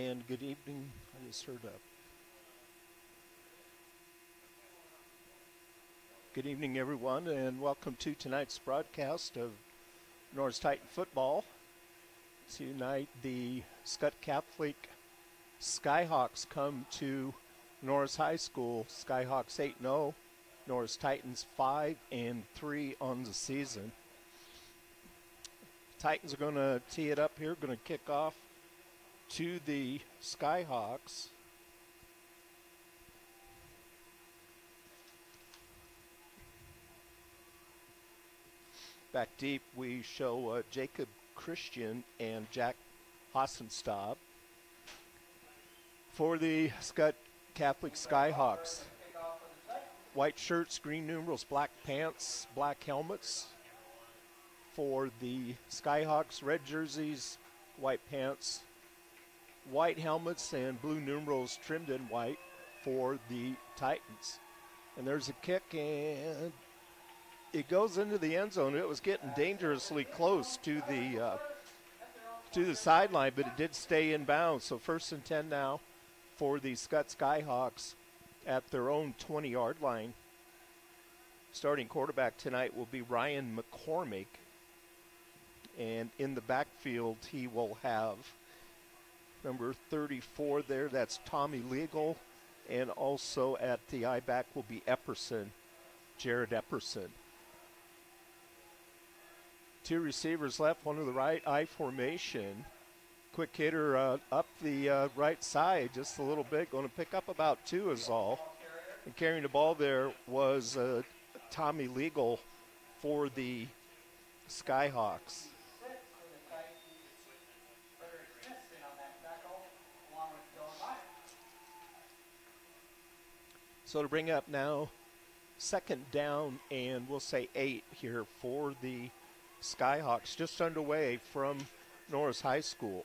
and good evening. I just heard a good evening, everyone, and welcome to tonight's broadcast of Norris Titan football. Tonight, the Skutt Catholic Skyhawks come to Norris High School. Skyhawks 8-0, Norris Titans 5-3 on the season. Titans are going to tee it up here, going to kick off to the Skyhawks. Back deep, we show Jacob Christian and Jack Hassenstab for the Skutt Catholic Skyhawks. White shirts, green numerals, black pants, black helmets. For the Skyhawks, red jerseys, white pants, white helmets, and blue numerals trimmed in white for the Titans. And there's a kick, and it goes into the end zone. It was getting dangerously close to the sideline, but it did stay in bounds. So 1st and 10 now for the Skutt Skyhawks at their own 20-yard line. Starting quarterback tonight will be Ryan McCormick. And in the backfield, he will have number 34 there. That's Tommy Legal. And also at the I-back will be Epperson, Jared Epperson. Two receivers left, one to the right, I formation. Quick hitter up the right side just a little bit. Going to pick up about 2 is all. And carrying the ball there was Tommy Legal for the Skyhawks. So to bring up now, 2nd down, and we'll say 8 here for the Skyhawks, just underway from Norris High School.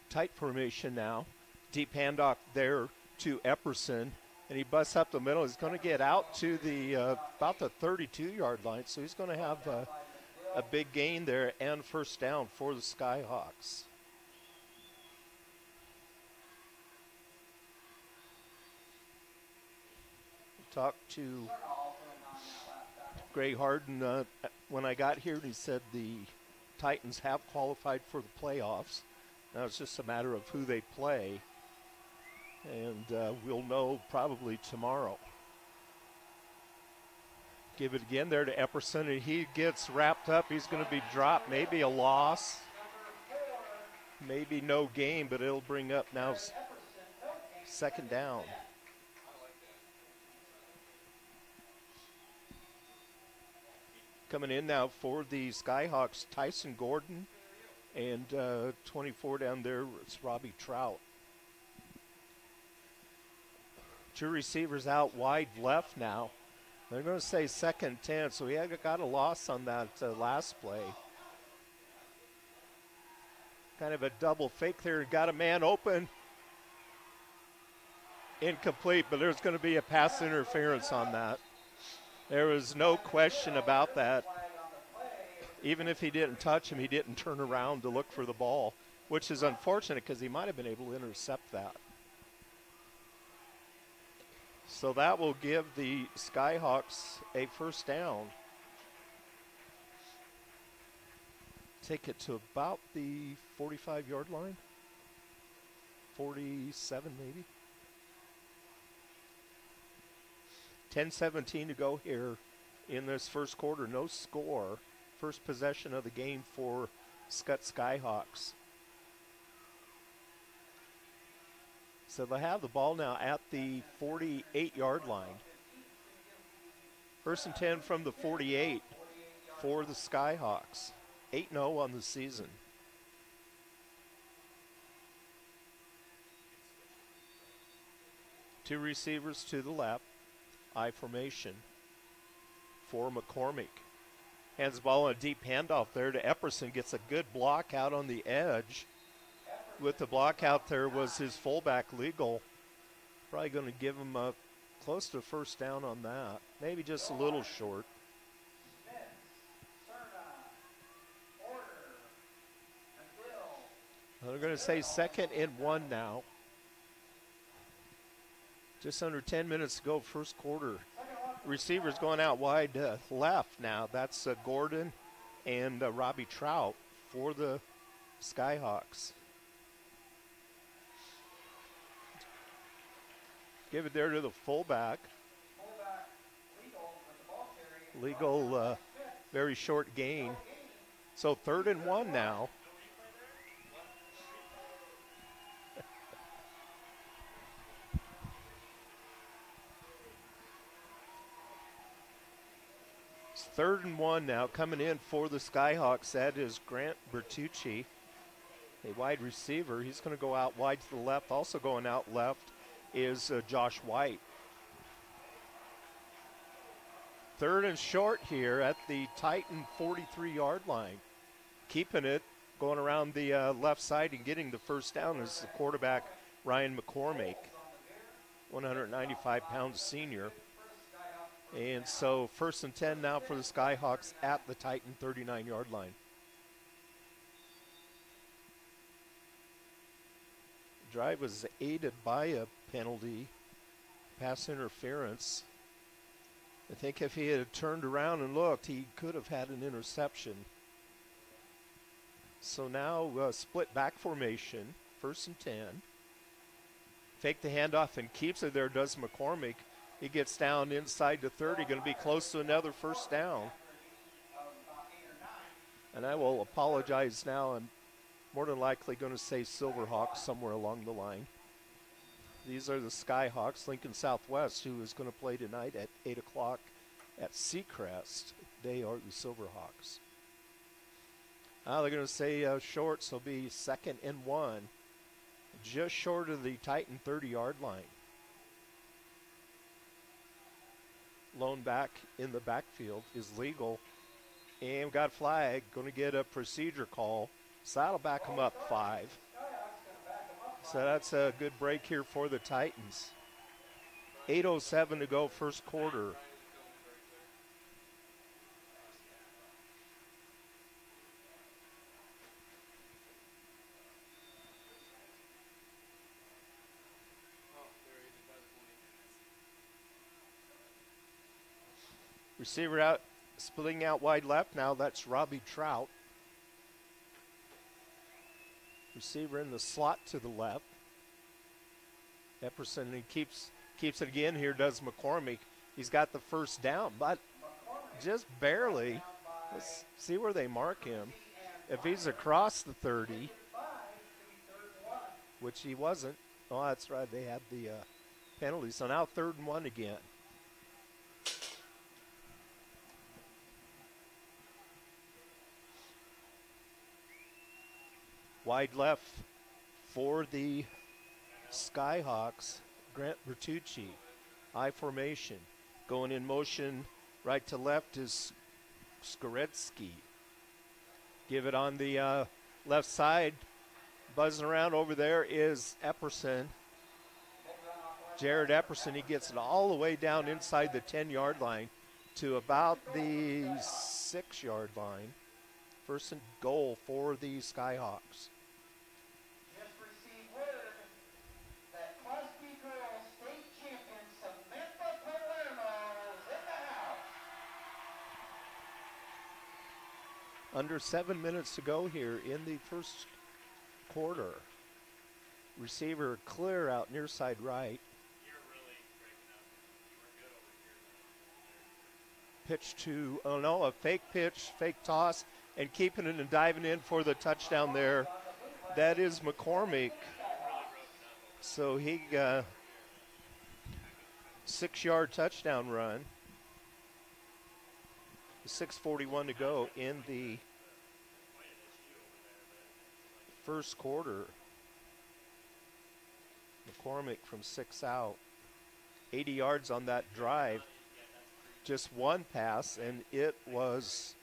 Tight formation now. Deep handoff there to Epperson, and he busts up the middle. He's going to get out to the about the 32-yard line, so he's going to have a big gain there and 1st down for the Skyhawks. Talked to Gray Harden when I got here, and he said the Titans have qualified for the playoffs. Now it's just a matter of who they play, and we'll know probably tomorrow. Give it again there to Epperson, and he gets wrapped up. He's going to be dropped, maybe a loss, maybe no gain, but it'll bring up now 2nd down. Coming in now for the Skyhawks, Tyson Gordon, and 24 down there, it's Robbie Trout. 2 receivers out wide left now. They're going to say 2nd 10, so he got a loss on that last play. Kind of a double fake there. Got a man open. Incomplete, but there's going to be a pass interference on that. There was no question about that. Even if he didn't touch him, he didn't turn around to look for the ball, which is unfortunate because he might have been able to intercept that. So that will give the Skyhawks a 1st down. Take it to about the 45-yard line. 47 maybe. 10-17 to go here in this 1st quarter. No score. First possession of the game for Skutt Skyhawks. So they have the ball now at the 48-yard line. 1st and 10 from the 48 for the Skyhawks. 8-0 on the season. Two receivers to the left. I formation for McCormick. Hands the ball on a deep handoff there to Epperson. Gets a good block out on the edge. With the block out there was his fullback Legal. Probably going to give him a close to 1st down on that. Maybe just a little short. I'm going to say 2nd and 1 now. Just under 10 minutes to go, first quarter. Receivers going out wide left now. That's Gordon and Robbie Trout for the Skyhawks. Give it there to the fullback. Legal, very short gain. So 3rd and 1 now. It's 3rd and 1 now. Coming in for the Skyhawks, that is Grant Bertucci, a wide receiver. He's going to go out wide to the left. Also going out left is Josh White. 3rd and short here at the Titan 43-yard line. Keeping it, going around the left side and getting the first down is the quarterback, Ryan McCormick, 195-pound senior. And so 1st and 10 now for the Skyhawks at the Titan 39-yard line. Drive was aided by a penalty, pass interference. I think if he had turned around and looked, he could have had an interception. So now split back formation, 1st and 10. Fake the handoff and keeps it there, does McCormick. He gets down inside the 30, going to be close to another first down. And I will apologize now. I'm more than likely going to say Silverhawks somewhere along the line. These are the Skyhawks, Lincoln Southwest, who is going to play tonight at 8 o'clock at Seacrest. They are the Silverhawks. They're going to say short, so it'll be 2nd and 1. Just short of the Titan 30-yard line. Lone back in the backfield is legal. And got a flag, going to get a procedure call. So that'll back them up 5. So that's a good break here for the Titans. 8:07 to go, first quarter. Receiver out, splitting out wide left now. That's Robbie Trout. Receiver in the slot to the left. Epperson, he keeps it again here, does McCormick. He's got the first down, but just barely. Let's see where they mark him. If he's across the 30, which he wasn't. Oh, that's right, they had the penalty. So now 3rd and 1 again. Wide left for the Skyhawks, Grant Bertucci. I formation. Going in motion right to left is Skoretsky. Give it on the left side. Buzzing around over there is Epperson. Jared Epperson, he gets it all the way down inside the 10-yard line to about the 6-yard line. 1st and goal for the Skyhawks. Just received word that Class B girls state champion Samantha Palermo is in the house. Under 7 minutes to go here in the first quarter. Receiver clear out near side right. Pitch to, oh no, a fake pitch, fake toss, and keeping it and diving in for the touchdown there. That is McCormick. So he got 6-yard touchdown run. 6:41 to go in the first quarter. McCormick from 6 out. 80 yards on that drive. Just one pass, and it was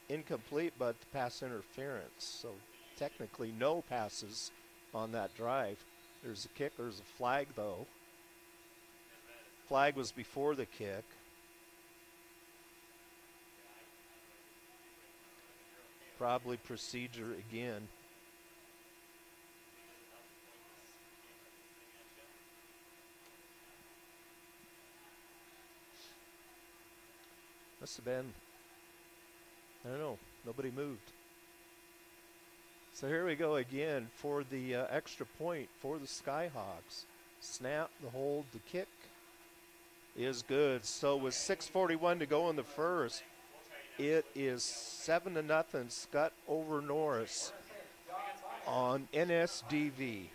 incomplete, but pass interference. So technically no passes on that drive. There's a kick. There's a flag, though. Flag was before the kick. Probably procedure again. Must have been, I don't know, nobody moved. So here we go again for the extra point for the Skyhawks. Snap, the hold, the kick is good. So with 6:41 to go in the first, it is 7-0 Skutt over Norris on NSDV.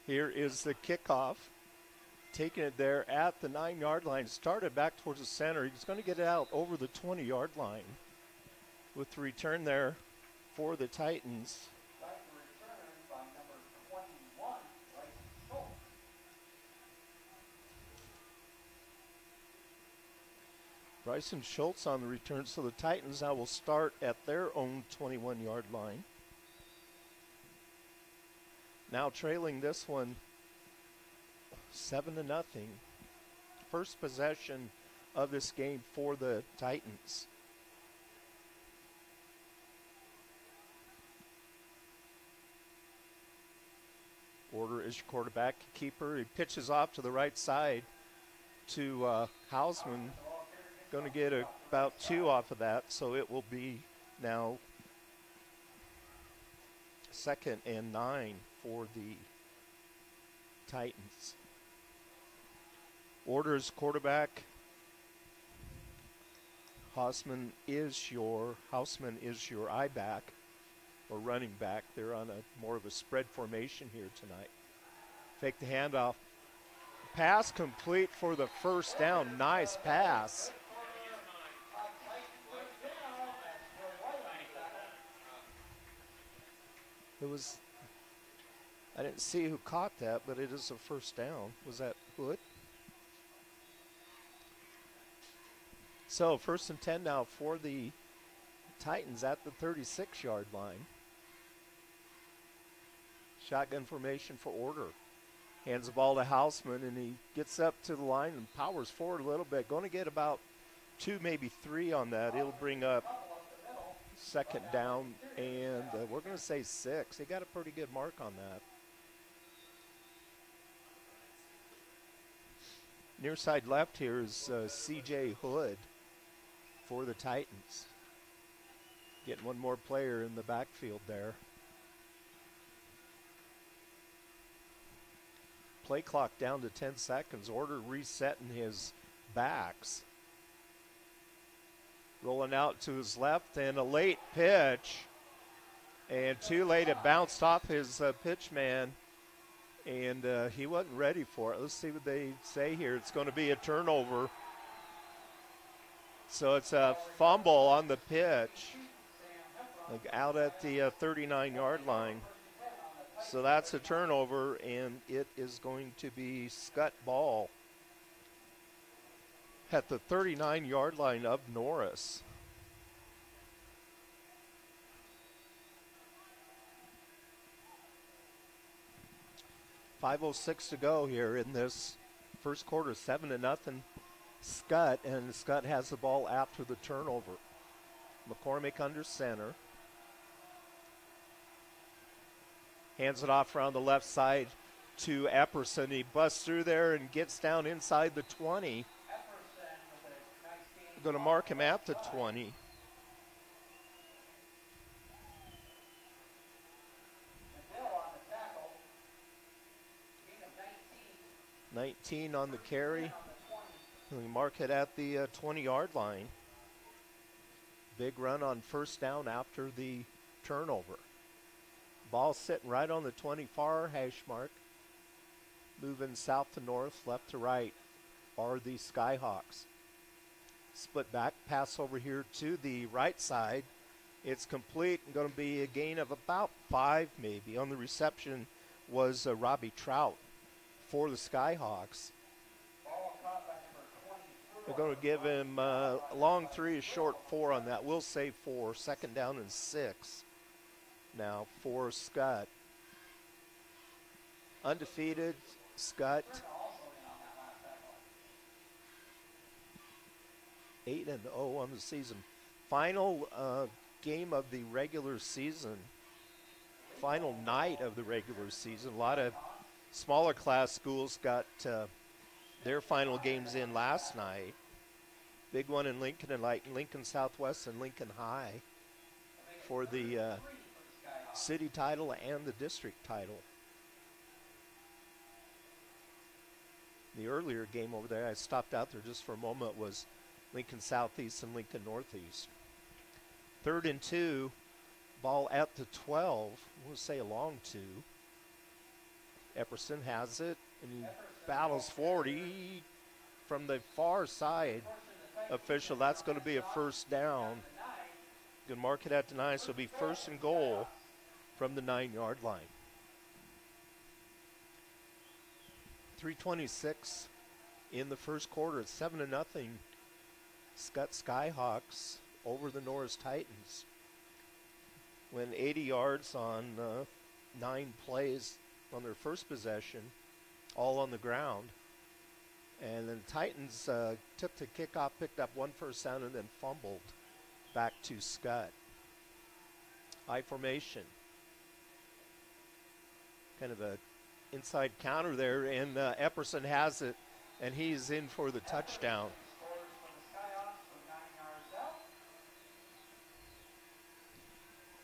Here is the kickoff. Taking it there at the 9-yard line. Started back towards the center. He's going to get it out over the 20-yard line. With the return there for the Titans. Bryson Schultz on the return. So the Titans now will start at their own 21-yard line. Now trailing this one 7-0. First possession of this game for the Titans. Order is your quarterback keeper. He pitches off to the right side to Hausman. Going to get about 2 off of that, so it will be now 2nd and 9 for the Titans. Orders quarterback. Hausman is your I back or running back. They're on a more of a spread formation here tonight. Fake the handoff. Pass complete for the first down. Nice pass. It was, I didn't see who caught that, but it is a first down. Was that Hood? So 1st and 10 now for the Titans at the 36-yard line. Shotgun formation for Order. Hands the ball to Hausman, and he gets up to the line and powers forward a little bit. Going to get about 2, maybe 3 on that. It'll bring up 2nd down, and we're going to say 6. He got a pretty good mark on that. Near side left here is C.J. Hood for the Titans. Getting one more player in the backfield there. Play clock down to 10 seconds. Order resetting his backs. Rolling out to his left, and a late pitch. And too late, it bounced off his pitch man. And he wasn't ready for it. Let's see what they say here. It's going to be a turnover. So it's a fumble on the pitch. Out at the 39-yard line. So that's a turnover, and it is going to be Skutt ball at the 39-yard line of Norris. .506 to go here in this first quarter. 7-0 Skutt, and Skutt has the ball after the turnover. McCormick under center. Hands it off around the left side to Epperson. He busts through there and gets down inside the 20. Going to mark him at the 20. $19 on the carry. And we mark it at the 20-yard line. Big run on first down after the turnover. Ball sitting right on the 20 far hash mark. Moving south to north, left to right are the Skyhawks. Split back, pass over here to the right side. It's complete and going to be a gain of about 5 maybe. On the reception was Robbie Trout for the Skyhawks. They're going to give him a long 3, a short 4 on that. We'll say 4. Second down and 6 now for Skutt. Undefeated Skutt. 8-0 on the season. Final game of the regular season. Final night of the regular season. A lot of smaller class schools got their final games in last night. Big one in Lincoln and Lincoln Southwest and Lincoln High for the city title and the district title. The earlier game over there, I stopped out there just for a moment, was Lincoln Southeast and Lincoln Northeast. 3rd and 2, ball at the 12. We'll say a long 2. Epperson has it and he battles forward. He, from the far side official, that's going to be a first down. Going to mark it at the 9, so it'll be 1st and goal from the 9-yard line. 3:26 in the first quarter. It's 7-0. Skutt Skyhawks over the Norris Titans. When 80 yards on 9 plays on their first possession, all on the ground. And then the Titans took the kickoff, picked up 1 first down, and then fumbled back to Skutt. High formation. Kind of a inside counter there, and Epperson has it, and he's in for the touchdown.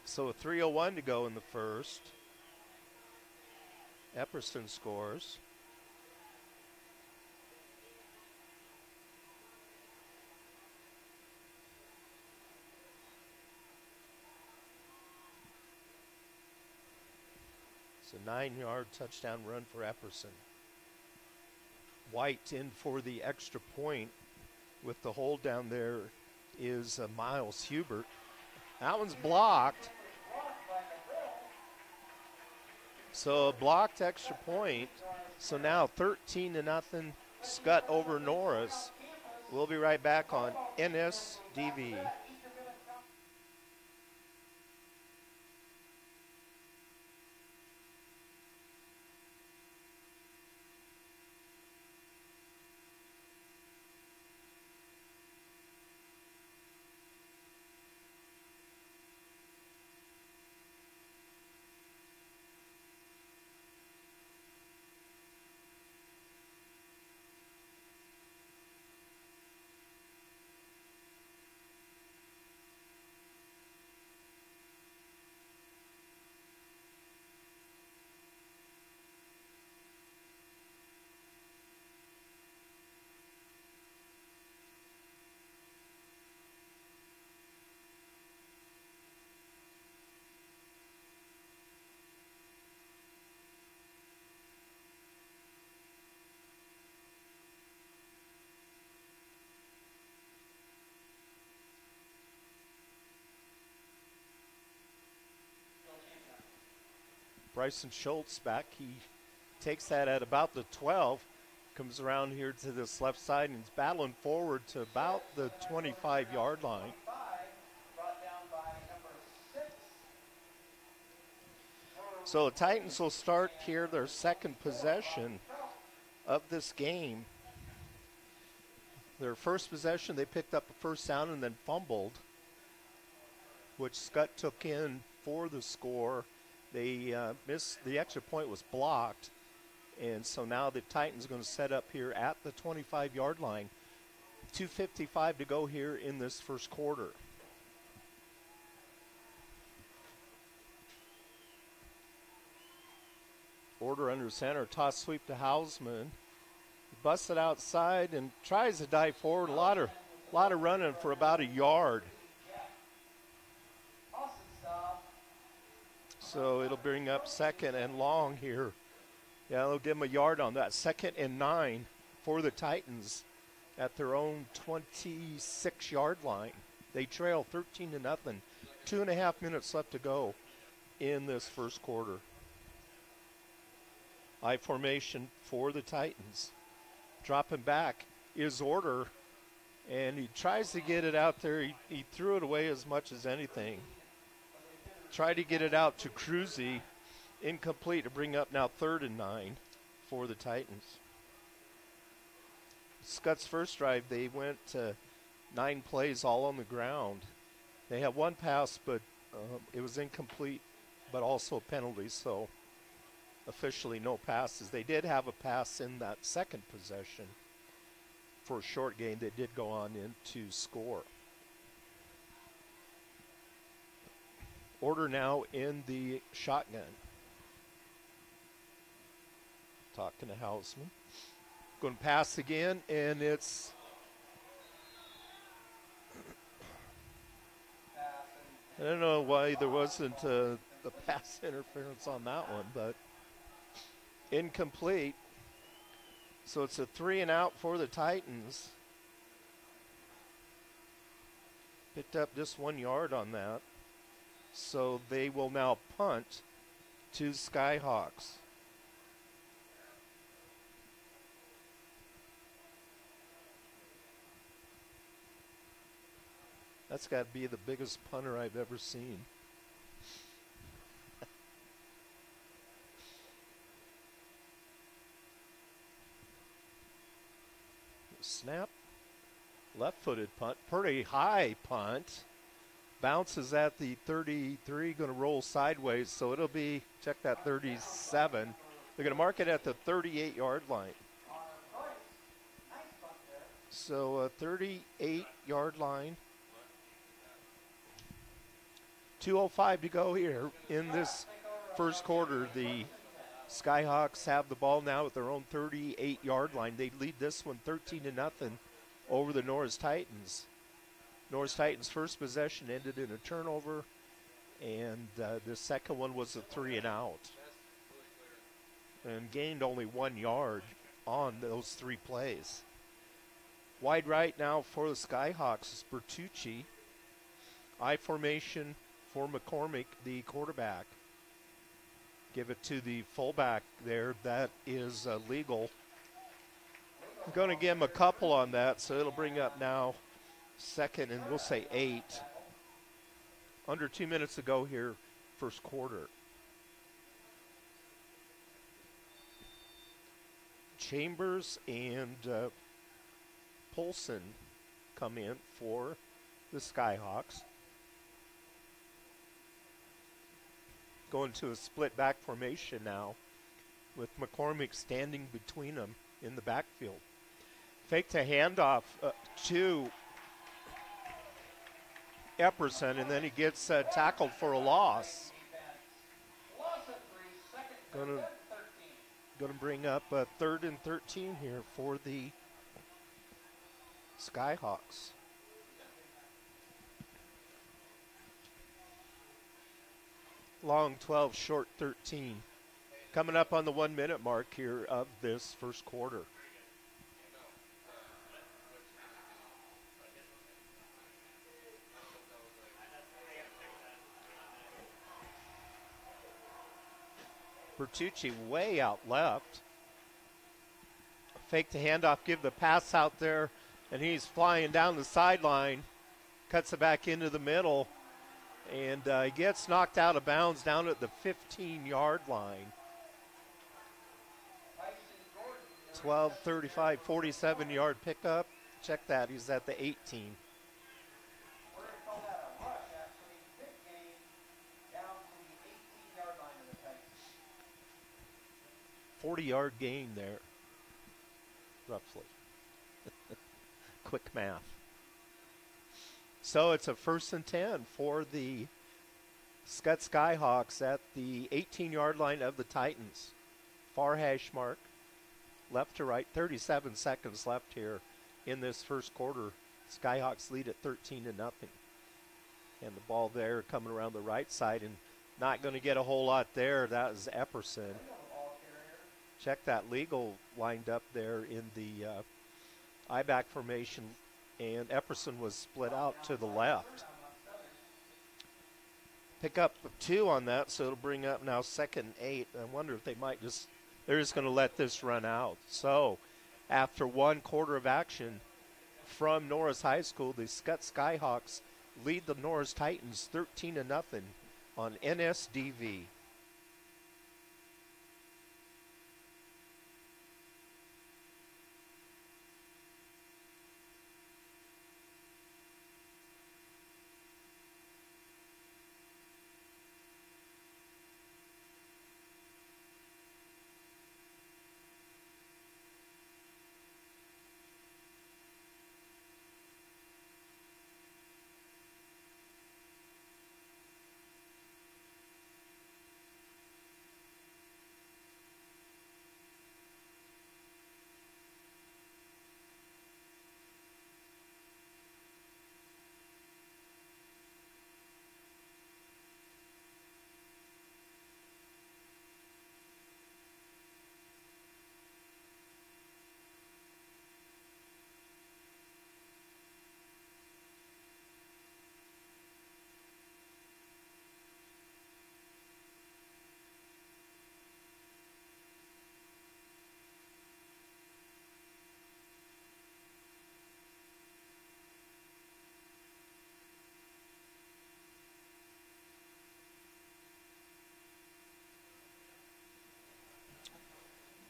So a 3:01 to go in the first. Epperson scores. It's a 9-yard touchdown run for Epperson. White in for the extra point with the hold down there is Miles Hubert. That one's blocked. So a blocked extra point. So now 13-0 Skutt over Norris. We'll be right back on NSDV. Bryson Schultz back. He takes that at about the 12, comes around here to this left side, and he's battling forward to about the 25-yard line. So the Titans will start here their second possession of this game. Their first possession, they picked up a first down and then fumbled, which Skutt took in for the score. They missed, the extra point was blocked, and so now the Titans are going to set up here at the 25-yard line. 2:55 to go here in this first quarter. Order under center, toss sweep to Hausman. Busts it outside and tries to dive forward. A lot of running for about a yard. So it'll bring up second and long here. Yeah, they'll give them a yard on that. 2nd and 9 for the Titans at their own 26-yard line. They trail 13-0. 2.5 minutes left to go in this first quarter. I formation for the Titans. Dropping back is Order, and he tries to get it out there. He threw it away as much as anything. Tried to get it out to Cruzy. Incomplete to bring up now 3rd and 9 for the Titans. Skutt's first drive, they went 9 plays all on the ground. They had one pass, but it was incomplete, but also a penalty, so officially no passes. They did have a pass in that second possession for a short gain. They did go on in to score. Order now in the shotgun. Talking to Hausman. Going to pass again, and it's I don't know why there wasn't the pass interference on that one, but incomplete. So it's a 3 and out for the Titans. Picked up just 1 yard on that. So they will now punt to Skyhawks. That's got to be the biggest punter I've ever seen. Snap. Left-footed punt. Pretty high punt. Bounces at the 33. Going to roll sideways. So it'll be, check that, 37. They're going to mark it at the 38-yard line. So a 38-yard line. 2:05 to go here in this first quarter. The Skyhawks have the ball now at their own 38-yard line. They lead this one 13-0 over the Norris Titans. Norris Titans' first possession ended in a turnover, and the second one was a 3 and out. And gained only 1 yard on those 3 plays. Wide right now for the Skyhawks is Bertucci. I formation for McCormick, the quarterback. Give it to the fullback there. That is legal. I'm going to give him a couple on that, so it'll bring up now 2nd and we'll say 8. Under 2 minutes to go here, first quarter. Chambers and Polson come in for the Skyhawks. Going to a split back formation now with McCormick standing between them in the backfield. Fake to handoff to Epperson, and then he gets tackled for a loss. Going to bring up a 3rd and 13 here for the Skyhawks. Long 12, short 13. Coming up on the 1 minute mark here of this first quarter. Bertucci way out left. Fake the handoff, give the pass out there, and he's flying down the sideline. Cuts it back into the middle. And he gets knocked out of bounds down at the 15-yard line. 12:35, 47-yard pickup. Check that, he's at the 18. 40-yard gain there, roughly. Quick math. So it's a 1st and 10 for the Skutt Skyhawks at the 18-yard line of the Titans. Far hash mark, left to right, 37 seconds left here in this first quarter. Skyhawks lead at 13-0. And the ball there coming around the right side, and Not going to get a whole lot there. That was Epperson. Check that legal lined up there in the I-back formation, and Epperson was split out to the left. Pick up 2 on that, so it'll bring up now 2nd and 8. I wonder if they're just going to let this run out. So after 1 quarter of action from Norris High School, the Skutt Skyhawks lead the Norris Titans 13-0 on NSDV.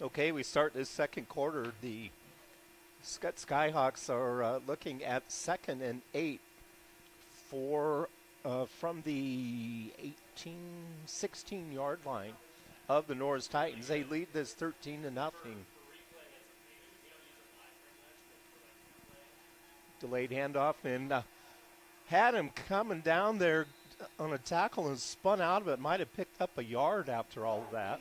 Okay, we start this second quarter. The Skutt Skyhawks are looking at 2nd and 8 from the 16-yard line of the Norris Titans. They lead this 13-0. Delayed handoff, and had him coming down there on a tackle and spun out of it. Might have picked up a yard after all of that.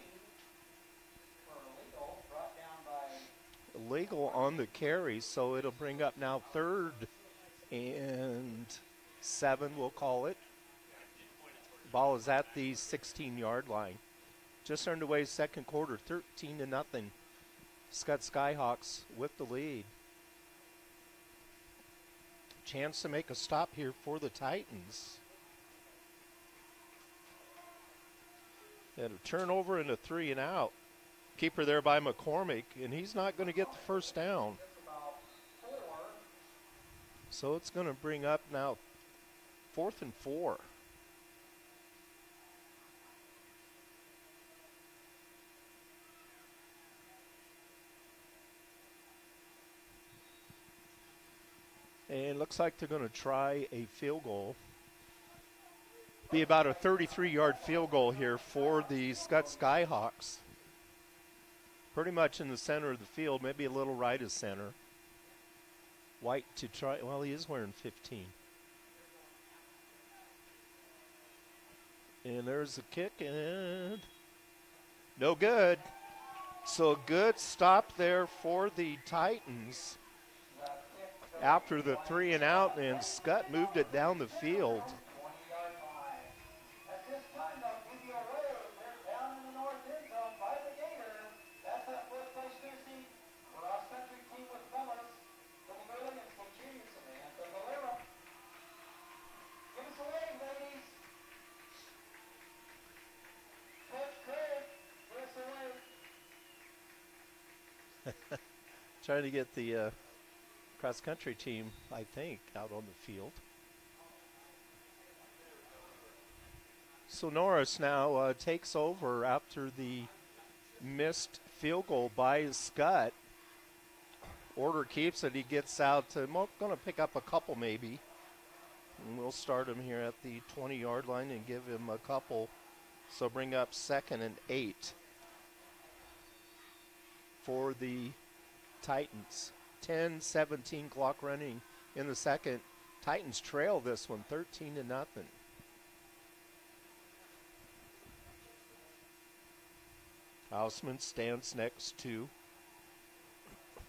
Illegal on the carry, so it'll bring up now 3rd and 7, we'll call it. Ball is at the 16-yard line. Just underway second quarter, 13-0. Skutt Skyhawks with the lead. Chance to make a stop here for the Titans. And a turnover and a 3 and out. Keeper there by McCormick, and he's not going to get the first down. So it's going to bring up now 4th and 4. And looks like they're going to try a field goal. Be about a 33-yard field goal here for the Skutt Skyhawks. Pretty much in the center of the field, maybe a little right of center. White to try, well, he is wearing 15. And there's the kick, and no good. So a good stop there for the Titans after the 3 and out, and Skutt moved it down the field. Trying to get the cross-country team, I think, out on the field. So Norris now takes over after the missed field goal by Skutt. Order keeps it. He gets out to, going to pick up a couple maybe. And we'll start him here at the 20-yard line and give him a couple. So bring up 2nd and 8 for the Titans. 10-17 clock running in the second. Titans trail this one 13-0. Hausman stands next to.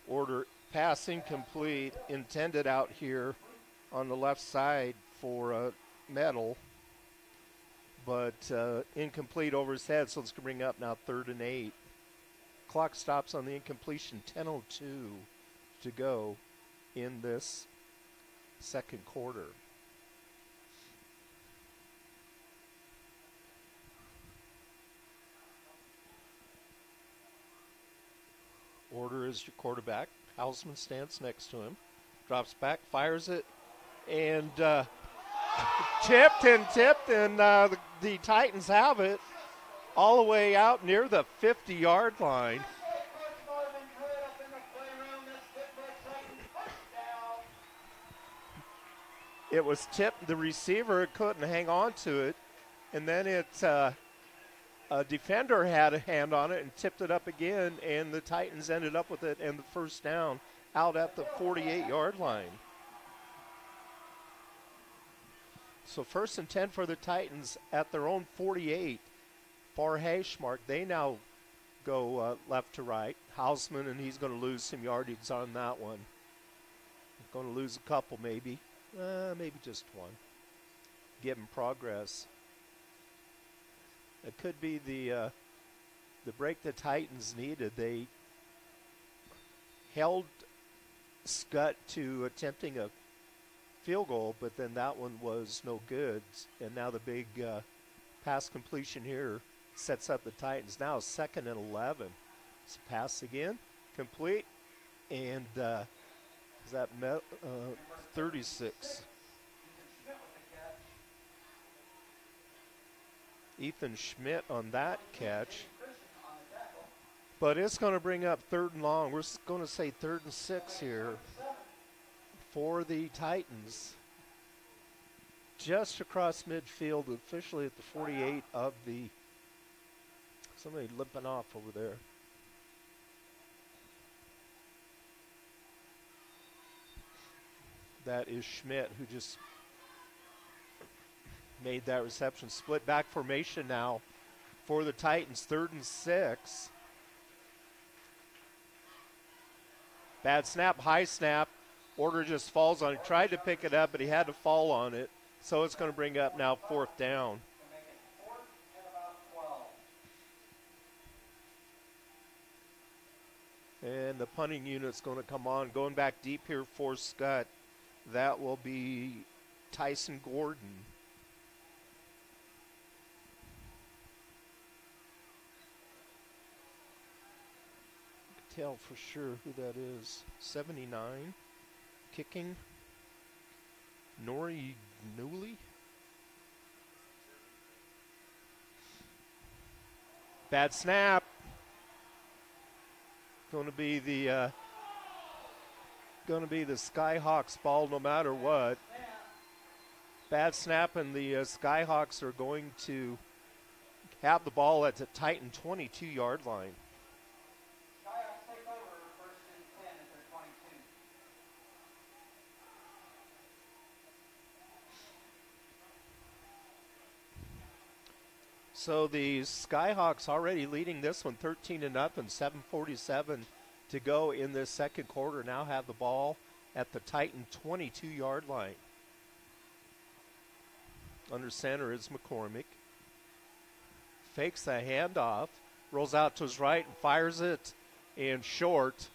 Order pass incomplete, intended out here on the left side for Metal, but incomplete over his head, so it's going to bring up now 3rd and 8. Clock stops on the incompletion, 10:02 to go in this second quarter. Order is your quarterback. Hausman stands next to him, drops back, fires it, and tipped, and the Titans have it all the way out near the 50-yard line. It was tipped. The receiver couldn't hang on to it, and then a defender had a hand on it and tipped it up again, and the Titans ended up with it and the first down out at the 48-yard line. So 1st and 10 for the Titans at their own 48. Far hash mark. They now go left to right. Hausman, and he's going to lose some yardage on that one. Going to lose a couple maybe. Maybe just one. Give him progress. It could be the break the Titans needed. They held Skutt to attempting a field goal, but then that one was no good. And now the big pass completion here sets up the Titans. Now 2nd and 11. It's a pass again, complete, and is that 36? Ethan Schmidt on that catch. But it's going to bring up 3rd and long. We're going to say 3rd and 6 here for the Titans. Just across midfield, officially at the 48 of the. Somebody limping off over there. That is Schmidt, who just made that reception. Split back formation now for the Titans, 3rd and 6. Bad snap, high snap. Order just falls on it. Tried to pick it up, but he had to fall on it. So it's going to bring up now 4th down. And the punting unit's going to come on. Going back deep here for Skutt. That will be Tyson Gordon. You can tell for sure who that is. 79. Kicking. Norris Newley. Bad snap. Going to be the Skyhawks ball no matter what. Bad snap, and the Skyhawks are going to have the ball at the Titan 22-yard line. Skyhawks take over 1st and 10 at their 22. So the Skyhawks already leading this one 13-0, 7:47 to go in this second quarter. Now have the ball at the Titan 22-yard line. Under center is McCormick. Fakes the handoff, rolls out to his right and fires it, and short,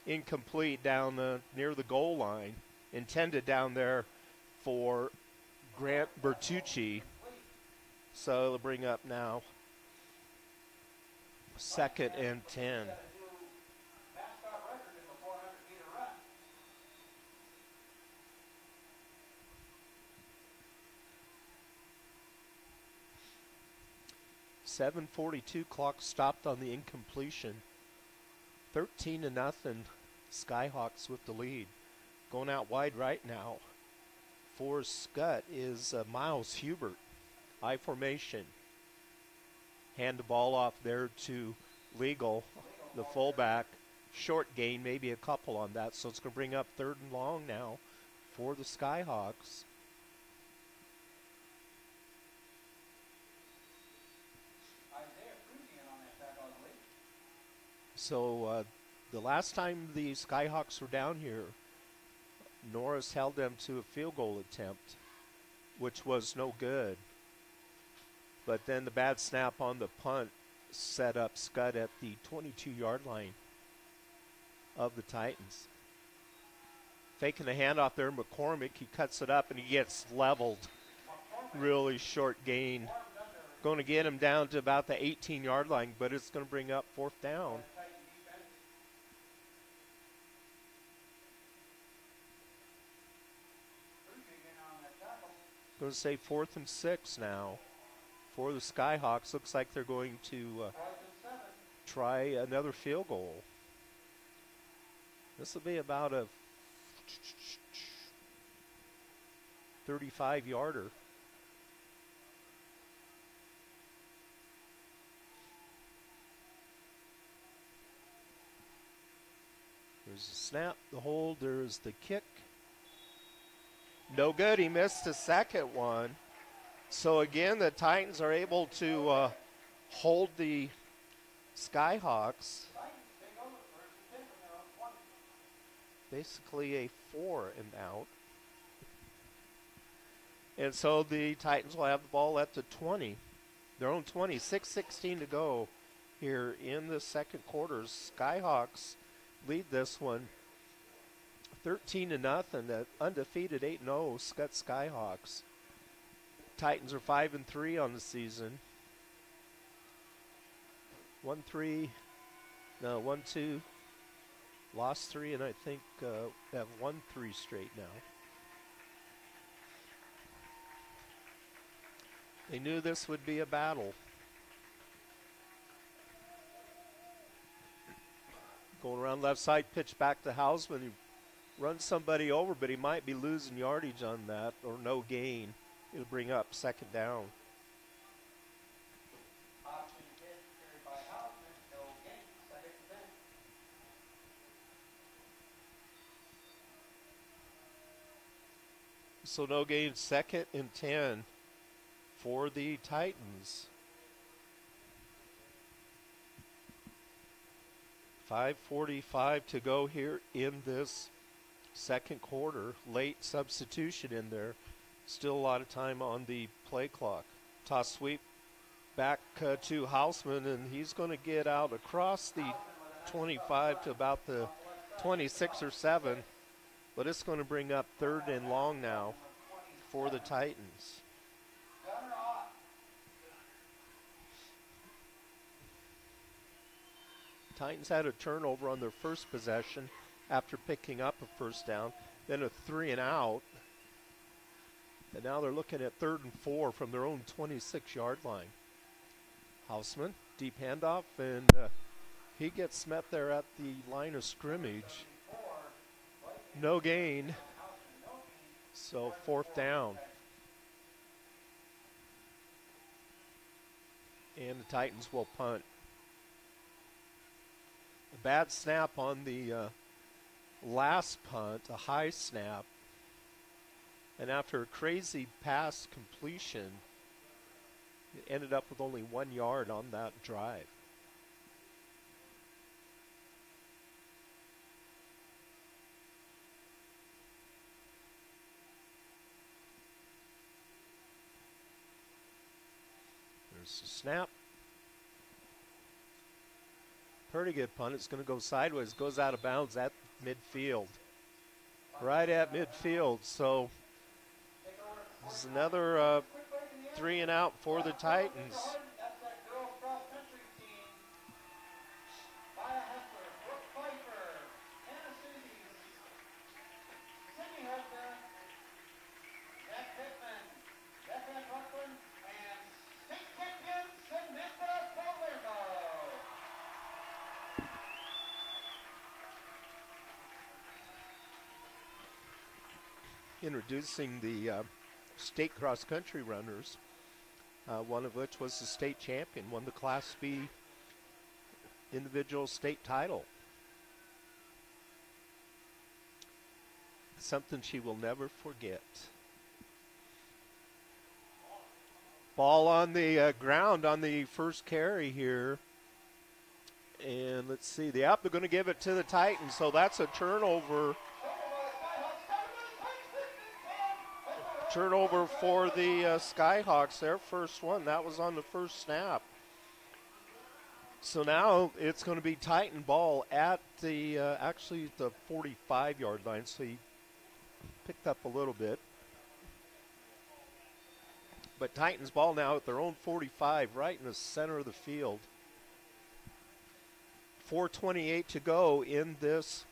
incomplete down near the goal line. Intended down there for Grant Bertucci. So it'll bring up now 2nd and 10. 7:42, clock stopped on the incompletion. 13-0, Skyhawks with the lead. Going out wide right now for Skutt is Miles Hubert. I formation. Hand the ball off there to Legal, the fullback. Short gain, maybe a couple on that. So it's going to bring up 3rd and long now for the Skyhawks. So the last time the Skyhawks were down here, Norris held them to a field goal attempt, which was no good. But then the bad snap on the punt set up Skutt at the 22-yard line of the Titans. Faking the handoff there, McCormick, he cuts it up and he gets leveled. Really short gain. Going to get him down to about the 18-yard line, but it's going to bring up 4th down. Going to say 4th and 6 now for the Skyhawks. Looks like they're going to try another field goal. This will be about a 35-yarder. There's a snap, the hold, there's the kick. No good, he missed the second one. So again, the Titans are able to hold the Skyhawks. Basically a 4 and out. And so the Titans will have the ball at the 20. Their own 20, 6:16 to go here in the second quarter. Skyhawks lead this one 13-0. The undefeated 8-0 Skutt Skyhawks. Titans are 5-3 on the season. 1-2, lost 3, and I think have won 3 straight now. They knew this would be a battle. Going around left side, pitch back to Hausman. He runs somebody over, but he might be losing yardage on that, or no gain. It'll bring up 2nd down. So no gain, 2nd and 10 for the Titans. 5:45 to go here in this second quarter. Late substitution in there. Still a lot of time on the play clock. Toss sweep back to Hausman, and he's going to get out across the 25 to about the 26 or 7. But it's going to bring up 3rd and long now for the Titans. Titans had a turnover on their first possession after picking up a 1st down, then a 3 and out. And now they're looking at 3rd and 4 from their own 26-yard line. Hausman, deep handoff, and he gets met there at the line of scrimmage. No gain, so 4th down. And the Titans will punt. A bad snap on the last punt, a high snap. And after a crazy pass completion, it ended up with only 1 yard on that drive. There's a snap. Pretty good punt. It's going to go sideways. Goes out of bounds at midfield. Right at midfield. So this is another 3 and out for the Titans. Introducing the state cross-country runners, one of which was the state champion, won the Class B individual state title. Something she will never forget. Ball on the ground on the first carry here. And let's see, they're going to give it to the Titans, so that's a turnover. Turnover for the Skyhawks, their first one. That was on the first snap. So now it's going to be Titan ball at the, actually the 45-yard line. So he picked up a little bit. But Titans ball now at their own 45, right in the center of the field. 4:28 to go in this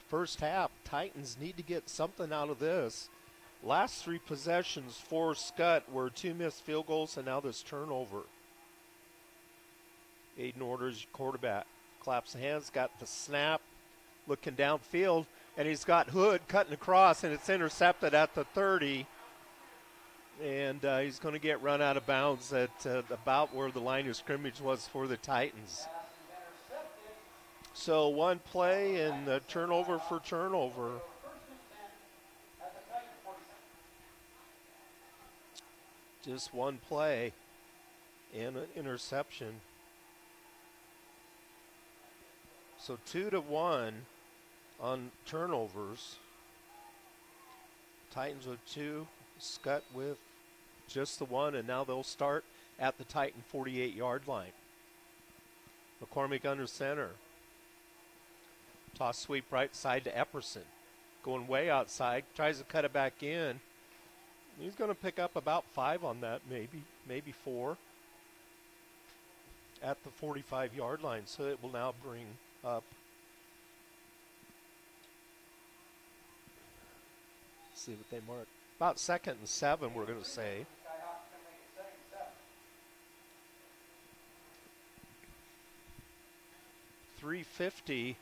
first half. Titans need to get something out of this. Last three possessions for Skutt were 2 missed field goals and now this turnover. Aiden Orders, quarterback, claps the hands, got the snap, looking downfield, and he's got Hood cutting across, and it's intercepted at the 30. And he's going to get run out of bounds at about where the line of scrimmage was for the Titans. So one play and turnover for turnover. Just one play and an interception. So 2-1 on turnovers. Titans with 2, Skutt with just the 1, and now they'll start at the Titan 48-yard line. McCormick under center. Toss sweep right side to Epperson. Going way outside, tries to cut it back in. He's going to pick up about 5 on that, maybe 4 at the 45-yard line. So it will now bring up, let's see what they mark, about 2nd and 7, we're going to say. .350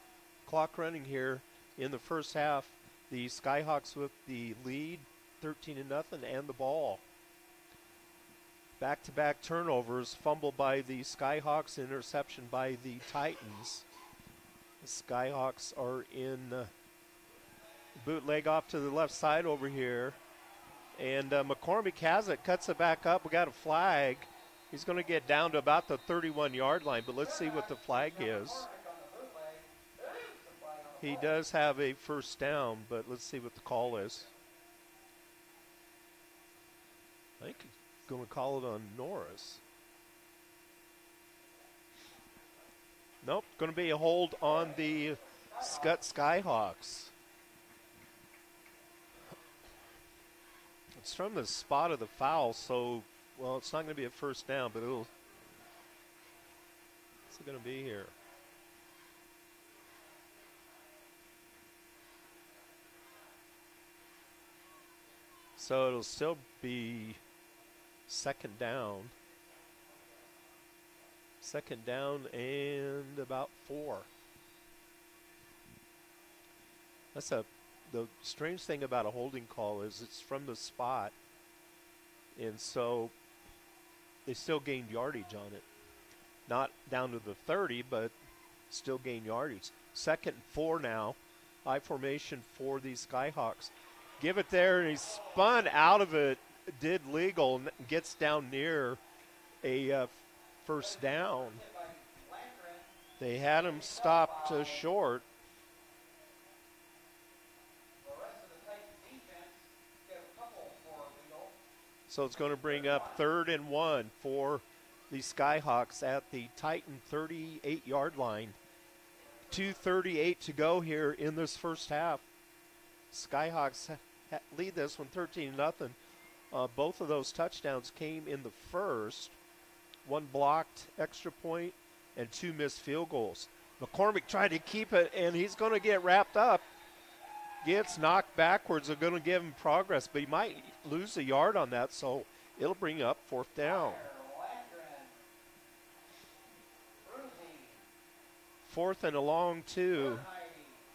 clock running here in the first half. The Skyhawks with the lead, 13-0, and the ball. Back-to-back turnovers, fumble by the Skyhawks, interception by the Titans. The Skyhawks are in bootleg off to the left side over here. And McCormick has it, cuts it back up. We got a flag. He's going to get down to about the 31-yard line, but let's see what the flag is. He does have a first down, but let's see what the call is. I think he's going to call it on Norris. Nope, going to be a hold on the Skutt Skyhawks. It's from the spot of the foul, so, well, it's not going to be a first down, but what's it going to be here? So it'll still be second down. Second down and about 4. That's the strange thing about a holding call is it's from the spot. And so they still gained yardage on it. Not down to the 30, but still gain yardage. 2nd and 4 now. High formation for these Skyhawks. Give it there, and he spun out of it, did legal, and gets down near a first down. They had him stopped short. So it's going to bring up 3rd and 1 for the Skyhawks at the Titan 38-yard line. 2:38 to go here in this first half. Skyhawks lead this one 13-0. Both of those touchdowns came in the first. 1 blocked extra point and 2 missed field goals. McCormick tried to keep it, and he's going to get wrapped up. Gets knocked backwards. They're going to give him progress, but he might lose a yard on that, so it'll bring up 4th down. 4th and a long 2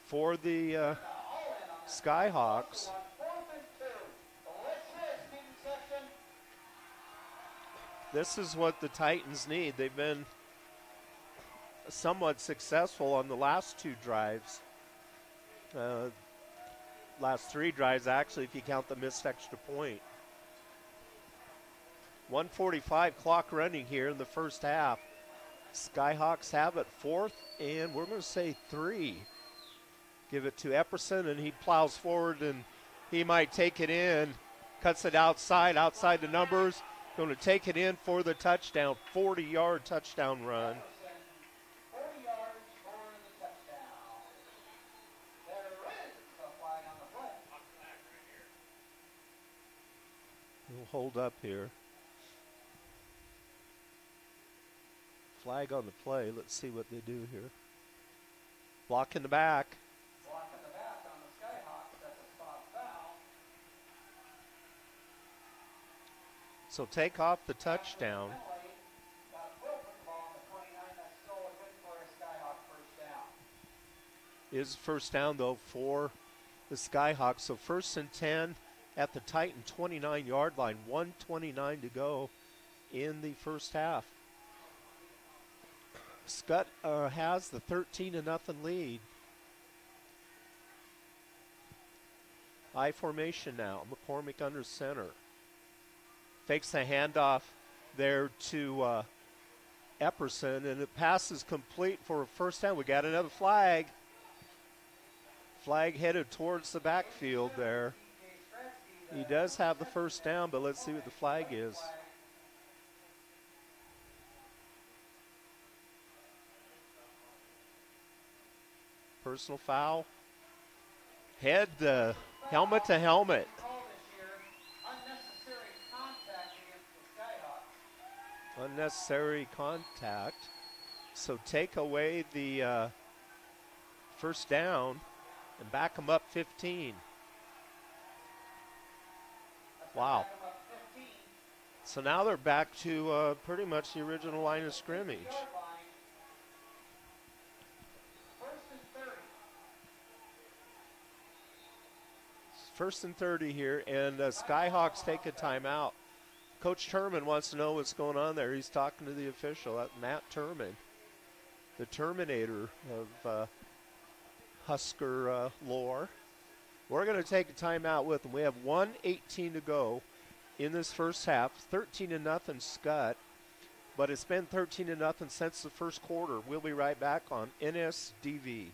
for the Skyhawks. This is what the Titans need. They've been somewhat successful on the last 2 drives. Last 3 drives, actually, if you count the missed extra point. 1:45 clock running here in the first half. Skyhawks have it 4th, and we're going to say 3. Give it to Epperson, and he plows forward, and he might take it in. Cuts it outside the numbers. Going to take it in for the touchdown. 40-yard touchdown run. 40 yards for the touchdown. There is a flag on the play. We'll hold up here. Flag on the play. Let's see what they do here. Block in the back. Block in the back on the Skyhawks. That's a spot foul. So take off the touchdown. Is first down, though, for the Skyhawks. So 1st and 10 at the Titan 29-yard line. 1:29 to go in the first half. Skutt has the 13-0 lead. I formation now. McCormick under center. Fakes the handoff there to Epperson, and the pass is complete for a first down. We got another flag. Flag headed towards the backfield there. He does have the first down, but let's see what the flag is. Personal foul. Head, helmet to helmet. Unnecessary contact. So take away the first down and back them up 15. Wow. So now they're back to pretty much the original line of scrimmage. First and 30 here, and Skyhawks take a timeout. Coach Turman wants to know what's going on there. He's talking to the official, Matt Turman, the Terminator of Husker lore. We're going to take a timeout with them. We have 1:18 to go in this first half. 13-0 Skutt, but it's been 13-0 since the first quarter. We'll be right back on NSDV.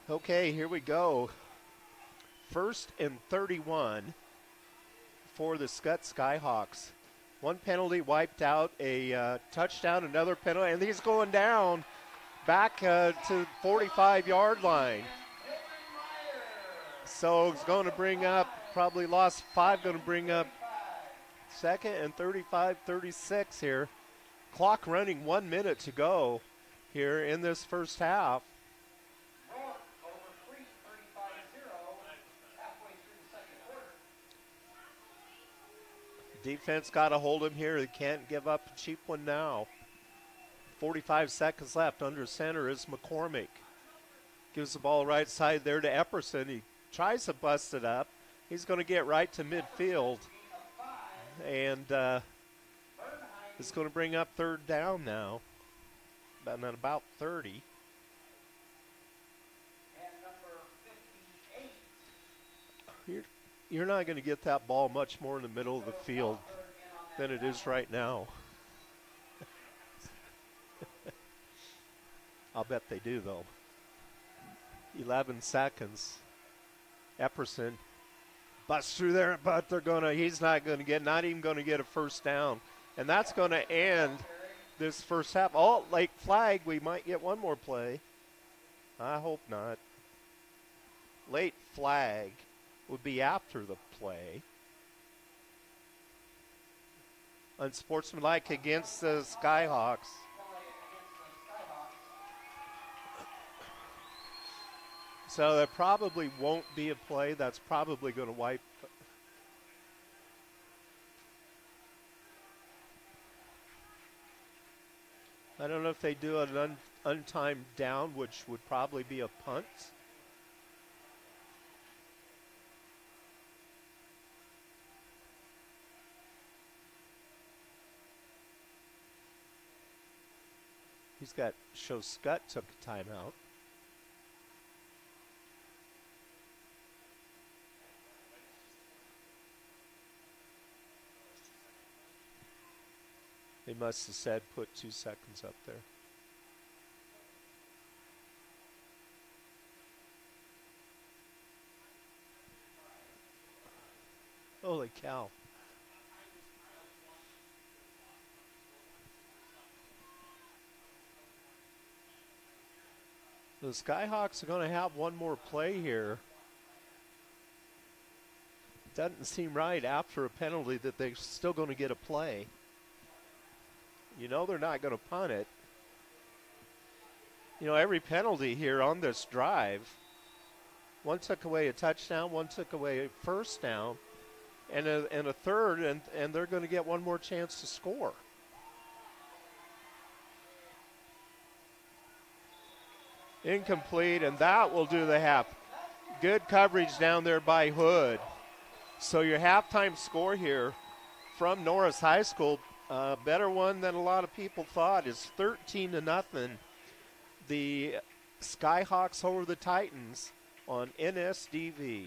Okay, here we go. 1st and 31 for the Skutt Skyhawks. One penalty wiped out, a touchdown, another penalty, and he's going down back to 45-yard line. So it's going to bring up, probably lost 5, going to bring up 2nd and 35-36 here. Clock running, 1 minute to go here in this first half. Defense got to hold him here. They can't give up a cheap one now. 45 seconds left. Under center is McCormick. Gives the ball right side there to Epperson. He tries to bust it up. He's going to get right to midfield. And it's going to bring up 3rd down now. About 30. You're not going to get that ball much more in the middle of the field than it is right now. I'll bet they do, though. 11 seconds. Epperson busts through there, but he's not even going to get a first down. And that's going to end this first half. Oh, late flag. We might get one more play. I hope not. Late flag would be after the play. Unsportsmanlike against the Skyhawks. So there probably won't be a play. That's probably going to wipe. I don't know if they do an untimed down, which would probably be a punt. Shows Skutt took a timeout. They must have said put 2 seconds up there. Holy cow. The Skyhawks are going to have one more play here. Doesn't seem right after a penalty that they're still going to get a play. You know they're not going to punt it. You know, every penalty here on this drive, one took away a touchdown, one took away a first down, and a third, and they're going to get one more chance to score. Incomplete, and that will do the half. Good coverage down there by Hood. So your halftime score here from Norris High School, better one than a lot of people thought, is 13-0. The Skyhawks over the Titans on NSDV.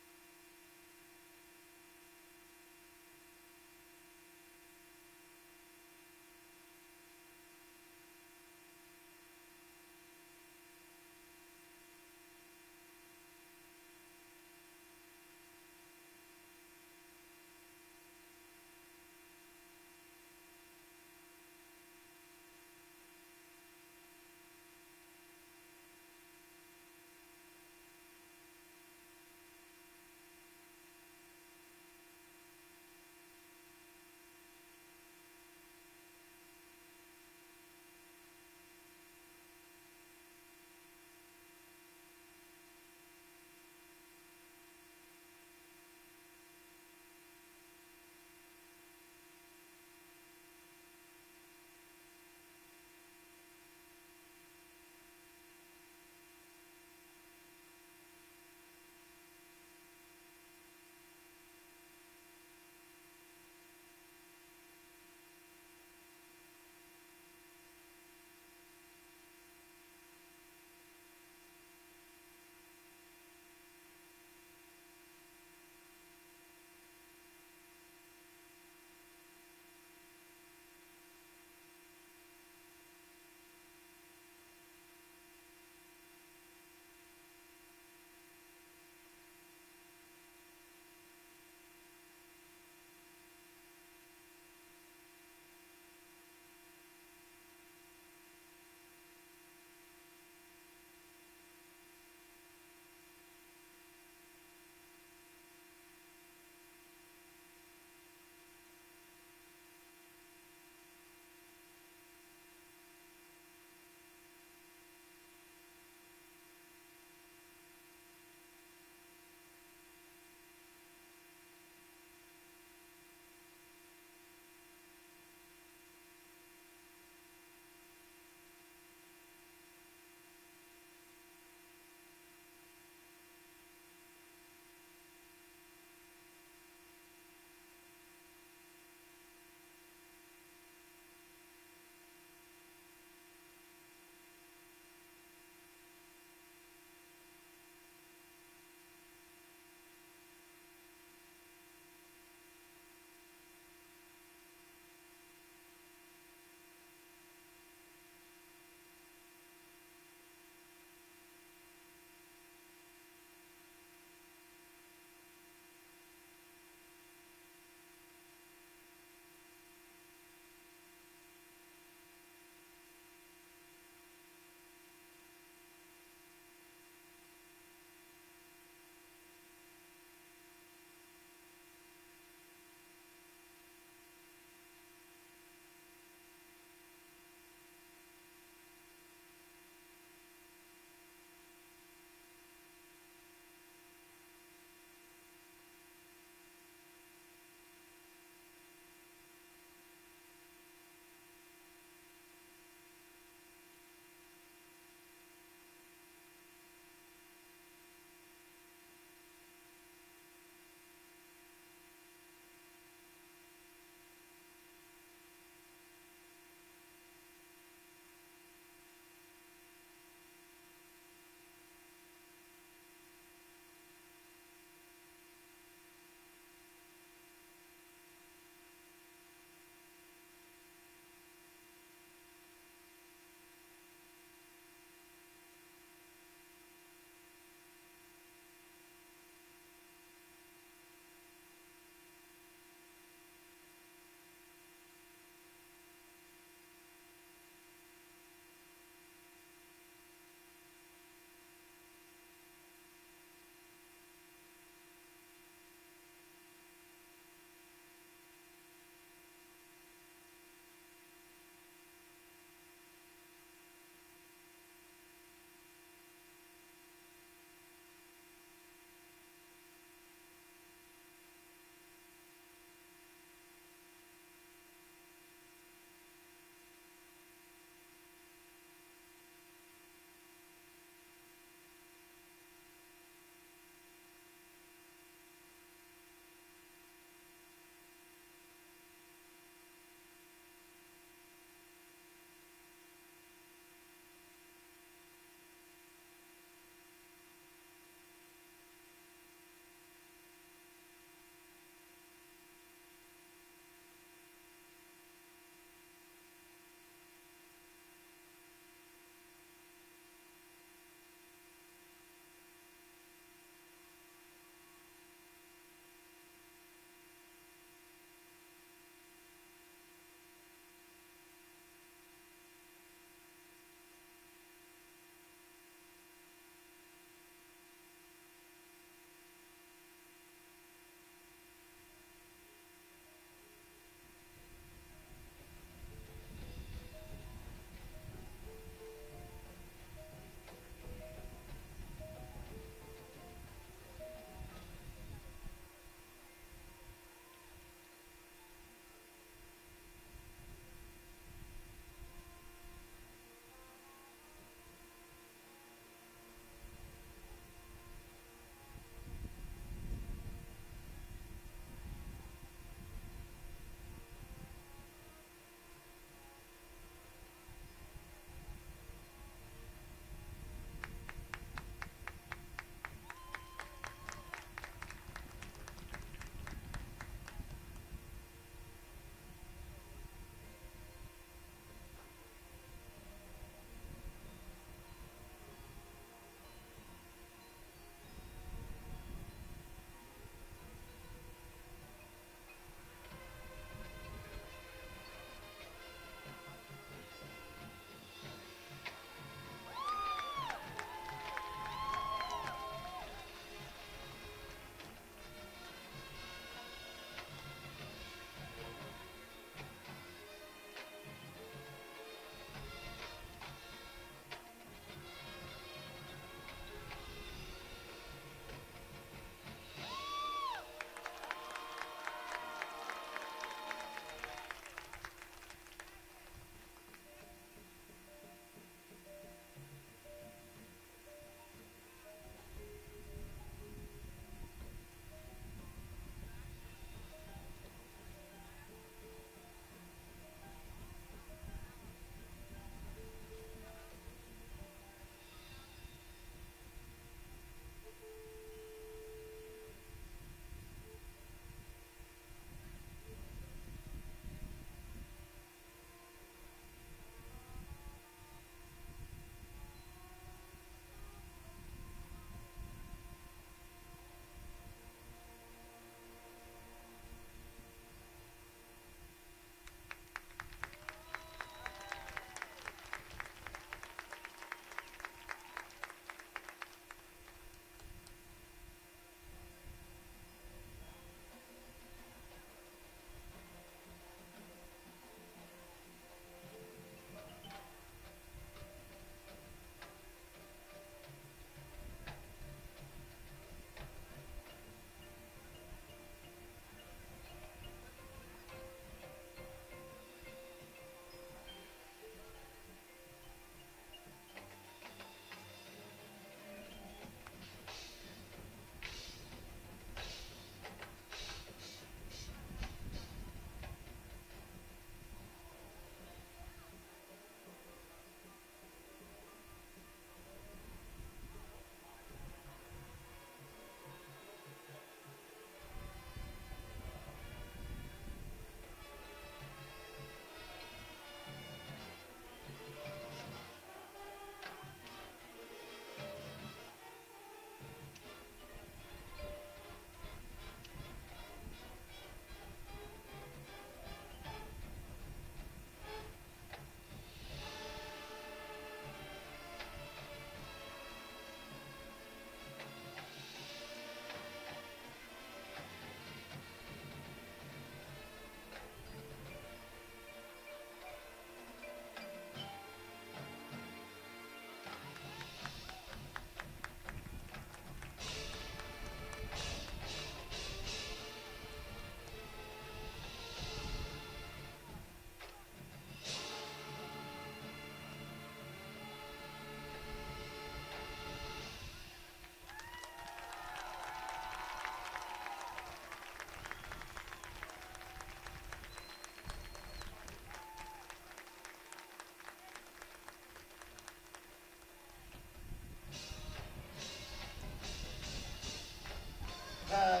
The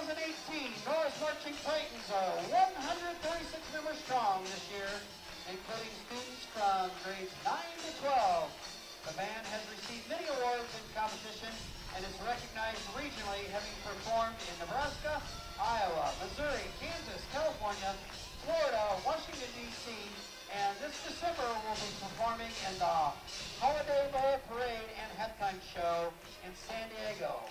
2018 Norris Marching Titans are 136 members strong this year, including students from grades 9 to 12. The band has received many awards in competition and is recognized regionally, having performed in Nebraska, Iowa, Missouri, Kansas, California, Florida, Washington, D.C., and this December will be performing in the Holiday Bowl Parade and Halftime Show in San Diego.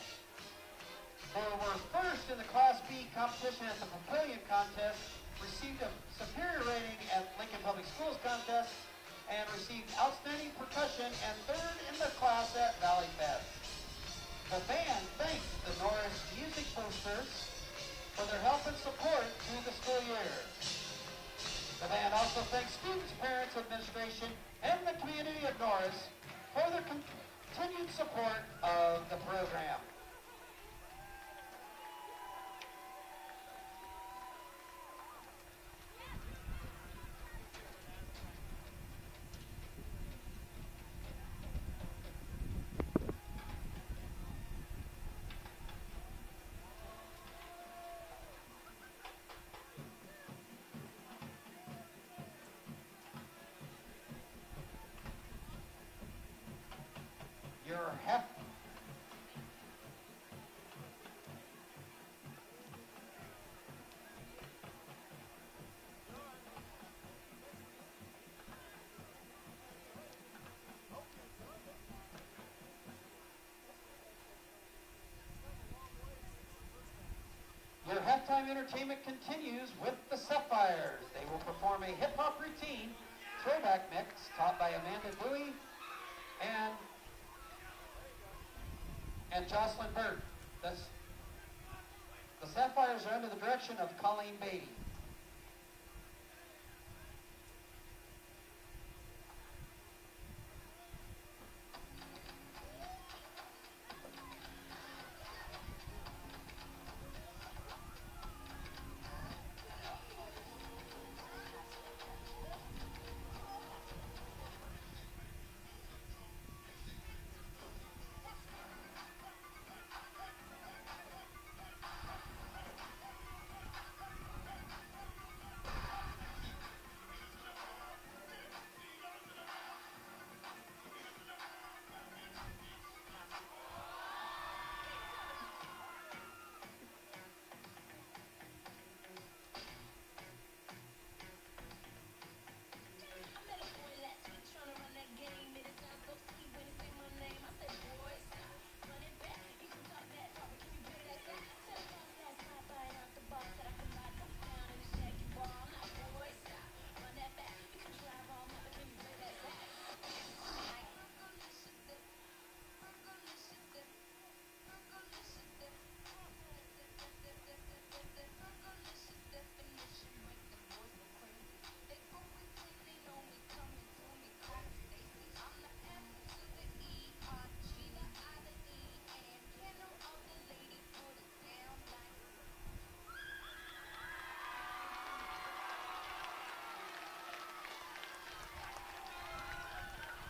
They were first in the Class B competition at the Papillion Contest, received a superior rating at Lincoln Public Schools Contest, and received outstanding percussion and third in the class at Valley Fest. The band thanks the Norris Music Boosters for their help and support through the school year. The band also thanks students, parents, administration, and the community of Norris for their continued support of the program. Your halftime entertainment continues with the Sapphires. They will perform a hip-hop routine throwback mix taught by Amanda Bowie and Jocelyn Burt. The Sapphires are under the direction of Colleen Beatty.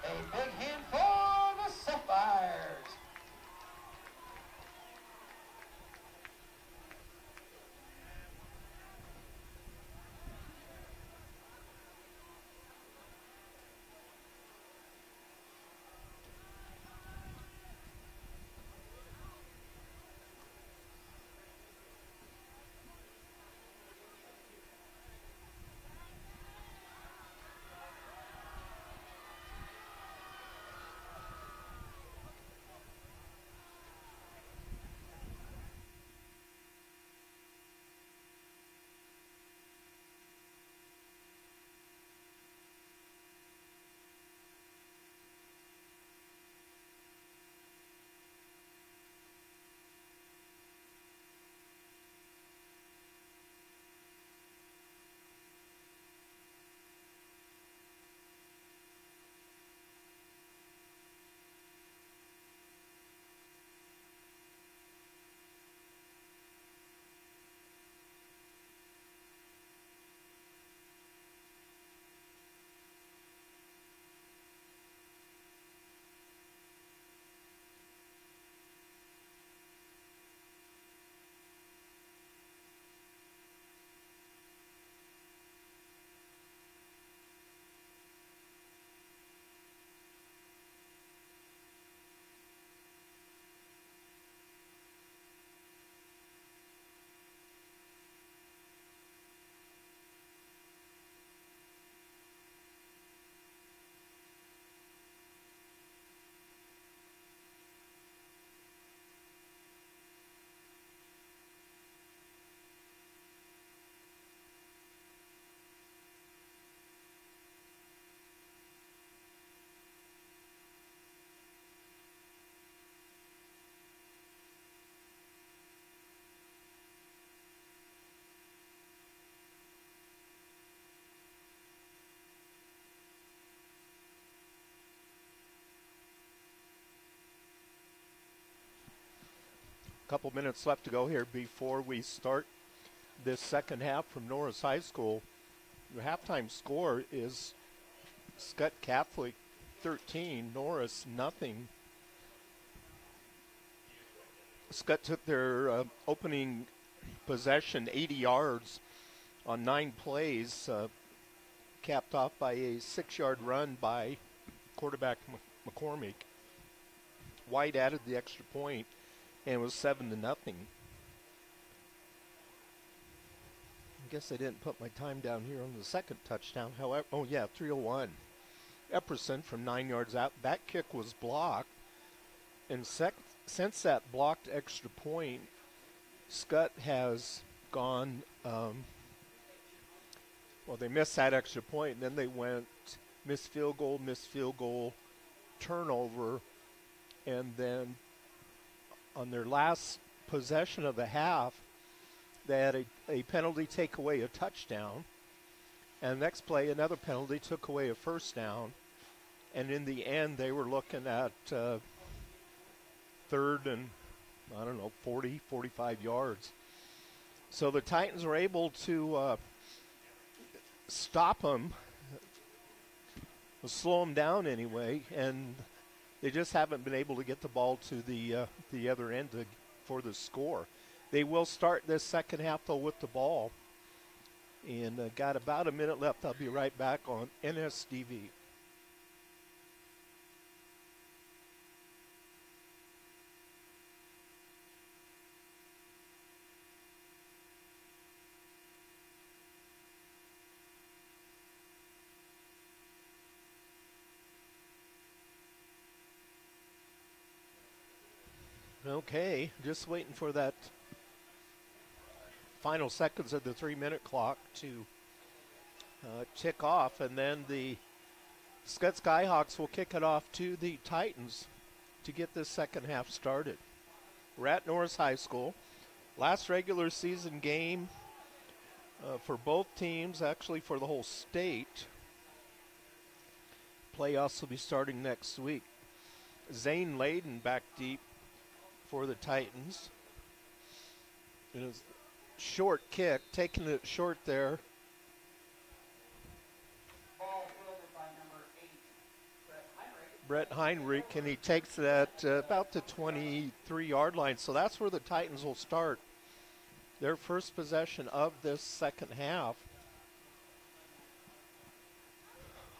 A big hand for the Sapphires. couple minutes left to go here before we start this second half from Norris High School. The halftime score is Skutt Catholic 13, Norris nothing. Skutt took their opening possession 80 yards on 9 plays, capped off by a 6-yard run by quarterback McCormick. White added the extra point, and it was 7-0. I guess I didn't put my time down here on the second touchdown. However, 3:01. Epperson from 9 yards out. That kick was blocked, and since that blocked extra point, Skutt has gone. They missed that extra point, and then they went missed field goal, turnover, and then on their last possession of the half, they had a penalty take away a touchdown, and the next play another penalty took away a first down, and in the end they were looking at third and 40, 45 yards. So the Titans were able to stop them, slow them down anyway, and they just haven't been able to get the ball to the other end for the score. They will start this second half, though, with the ball. And got about a minute left. I'll be right back on NSDV. Okay, just waiting for that final seconds of the 3-minute clock to tick off, and then the Skutt Skyhawks will kick it off to the Titans to get this second half started. We're at Norris High School. Last regular season game for both teams, actually for the whole state. Playoffs will be starting next week. Zane Layden back deep for the Titans. It is short kick, taking it short there. Ball fielded by number 8, Brett Heinrich, and he takes it at about the 23-yard line. So that's where the Titans will start their first possession of this second half.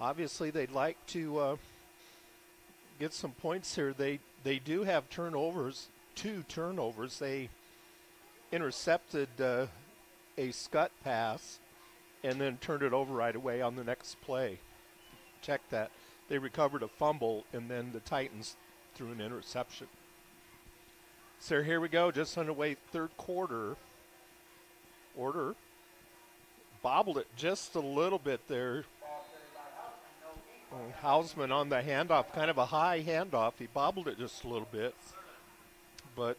Obviously, they'd like to get some points here. They do have turnovers, 2 turnovers. They intercepted a Skutt pass and then turned it over right away on the next play. Check that. They recovered a fumble, and then the Titans threw an interception. So here we go, just underway, third quarter. Order bobbled it just a little bit there. Hausman on the handoff, kind of a high handoff. He bobbled it just a little bit, but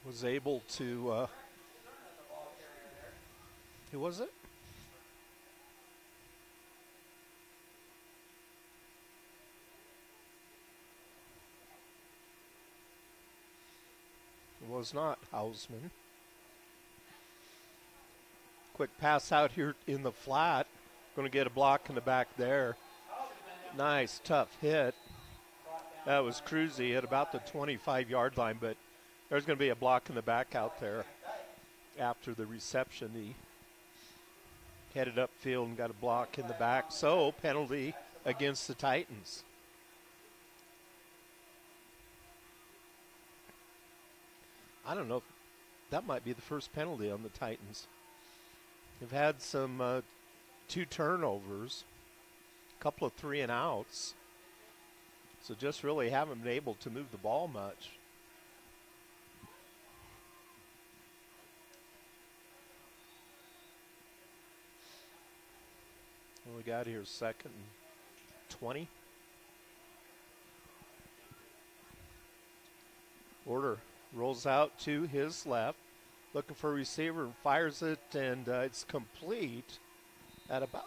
was able to. Who was it? It was not Hausman. Quick pass out here in the flat. Going to get a block in the back there. Nice, tough hit. That was Cruzy at about the 25-yard line, but there's going to be a block in the back out there after the reception. He headed upfield and got a block in the back. So, penalty against the Titans. I don't know if that might be the first penalty on the Titans. They've had some 2 turnovers, a couple of 3 and outs. So just really haven't been able to move the ball much. What we got here, 2nd and 20. Order rolls out to his left, looking for a receiver, fires it, and it's complete at about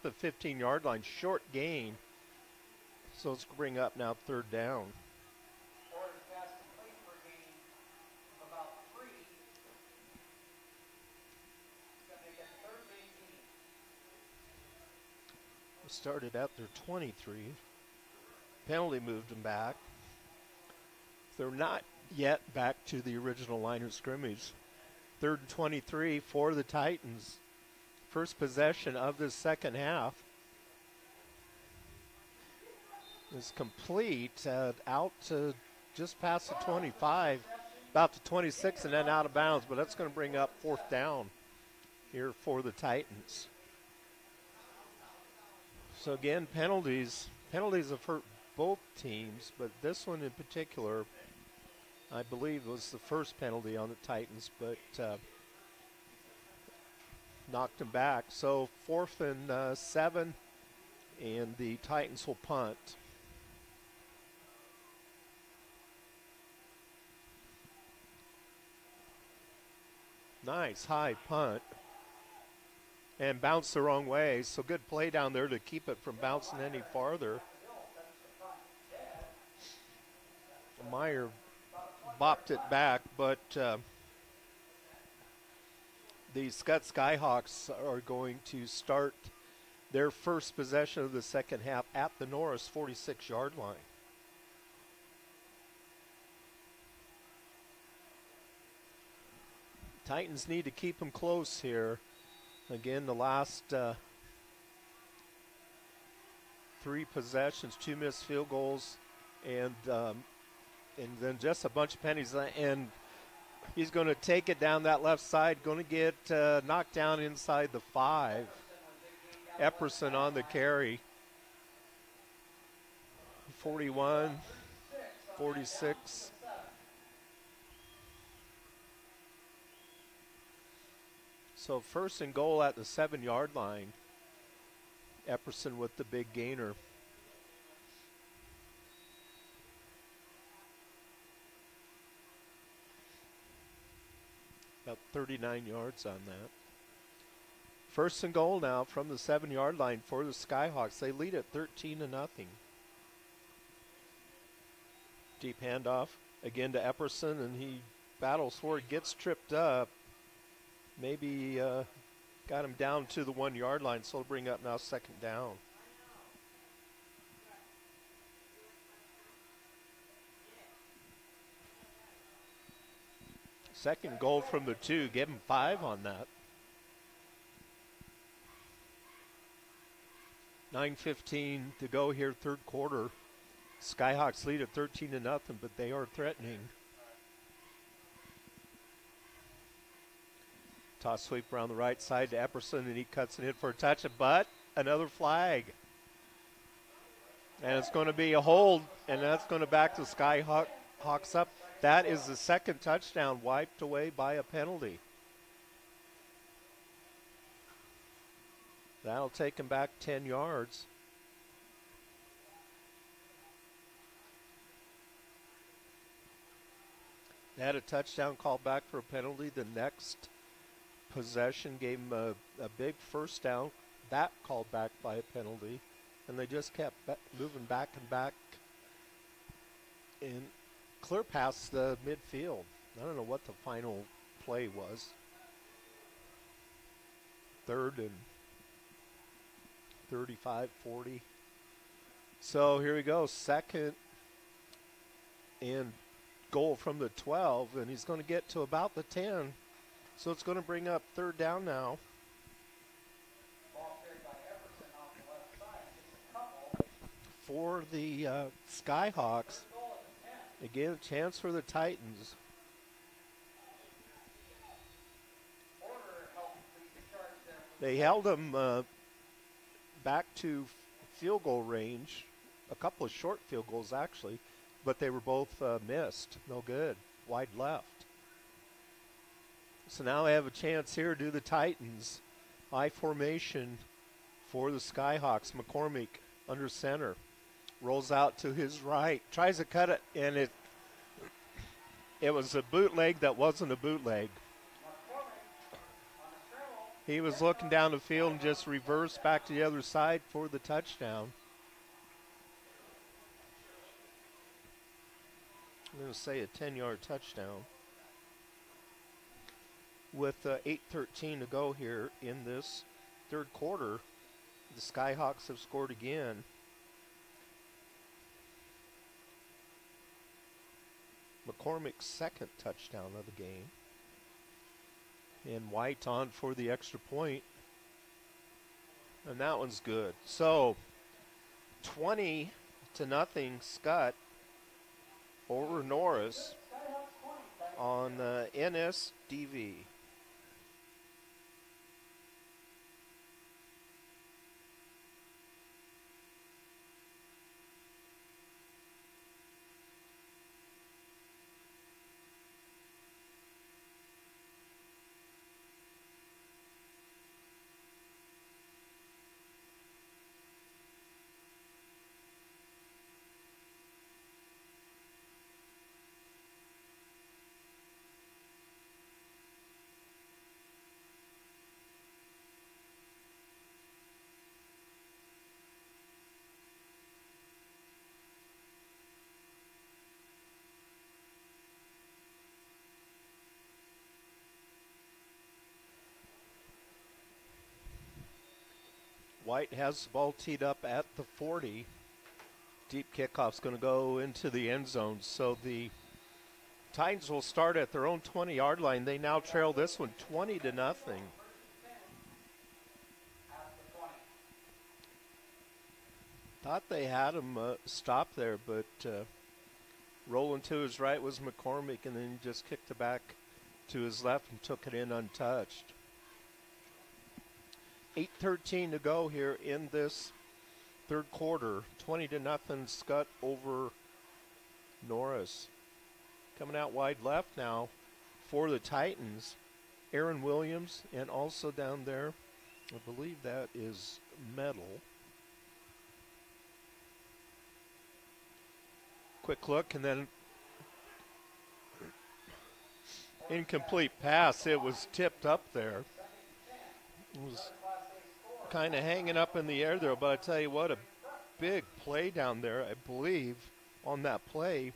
the 15-yard line. Short gain So let's bring up now third down. Orders pass complete for a gain of about 3. It's going to make it third and 18. We started at their 23. Penalty moved them back. They're not yet back to the original line of scrimmage. Third and 23 for the Titans. First possession of the second half is complete, out to just past the 25, about the 26, and then out of bounds. But that's going to bring up fourth down here for the Titans. So again, penalties have hurt both teams, but this one in particular, I believe, was the first penalty on the Titans, but knocked them back. So 4th and 7, and the Titans will punt. Nice high punt. And bounced the wrong way, so good play down there to keep it from bouncing any farther. Meyer bopped it back, but the Skutt Skyhawks are going to start their first possession of the second half at the Norris 46-yard line. Titans need to keep them close here. Again, the last 3 possessions, 2 missed field goals, and then just a bunch of pennies. And he's going to take it down that left side, going to get knocked down inside the 5. Epperson on the carry. 41, 46. So first and goal at the 7-yard line. Epperson with the big gainer. About 39 yards on that. First and goal now from the 7-yard line for the Skyhawks. They lead at 13-0. Deep handoff again to Epperson, and he battles for it, gets tripped up. Maybe got him down to the 1-yard line, so he'll bring up now second down. Second goal from the 2, give him 5 on that. 9:15 to go here, third quarter. Skyhawks lead at 13-0, but they are threatening. Toss sweep around the right side to Epperson, and he cuts it in for a touch, but another flag. And it's going to be a hold, and that's going to back the Skyhawks up. That is the second touchdown wiped away by a penalty. That'll take him back 10 yards. They had a touchdown called back for a penalty. The next possession gave him a big first down. That called back by a penalty. And they just kept moving back and back and clear past the midfield. I don't know what the final play was. 3rd and 35, 40. So here we go. Second and goal from the 12, and he's going to get to about the 10. So it's going to bring up third down now. For the Skyhawks. Again, a chance for the Titans. They held them back to field goal range, a couple of short field goals actually, but they were both missed. No good. Wide left. So now I have a chance here to do the Titans. I formation for the Skyhawks. McCormick under center. Rolls out to his right. Tries to cut it, and it was a bootleg that wasn't a bootleg. He was looking down the field and just reversed back to the other side for the touchdown. I'm going to say a 10-yard touchdown. With 8:13 to go here in this third quarter, the Skyhawks have scored again. McCormick's second touchdown of the game. And White on for the extra point. And that one's good. So 20-0 Skutt over Norris on NSDV. White has the ball teed up at the 40. Deep kickoff's going to go into the end zone. So the Titans will start at their own 20-yard line. They now trail this one 20-0. Thought they had him stop there, but rolling to his right was McCormick, and then he just kicked it back to his left and took it in untouched. 8:13 to go here in this third quarter. 20-0 Skutt over Norris. Coming out wide left now for the Titans. Aaron Williams, and also down there, I believe that is Metal. Quick look, and then incomplete pass. It was tipped up there. It was kind of hanging up in the air there, but I tell you what, a big play down there. I believe on that play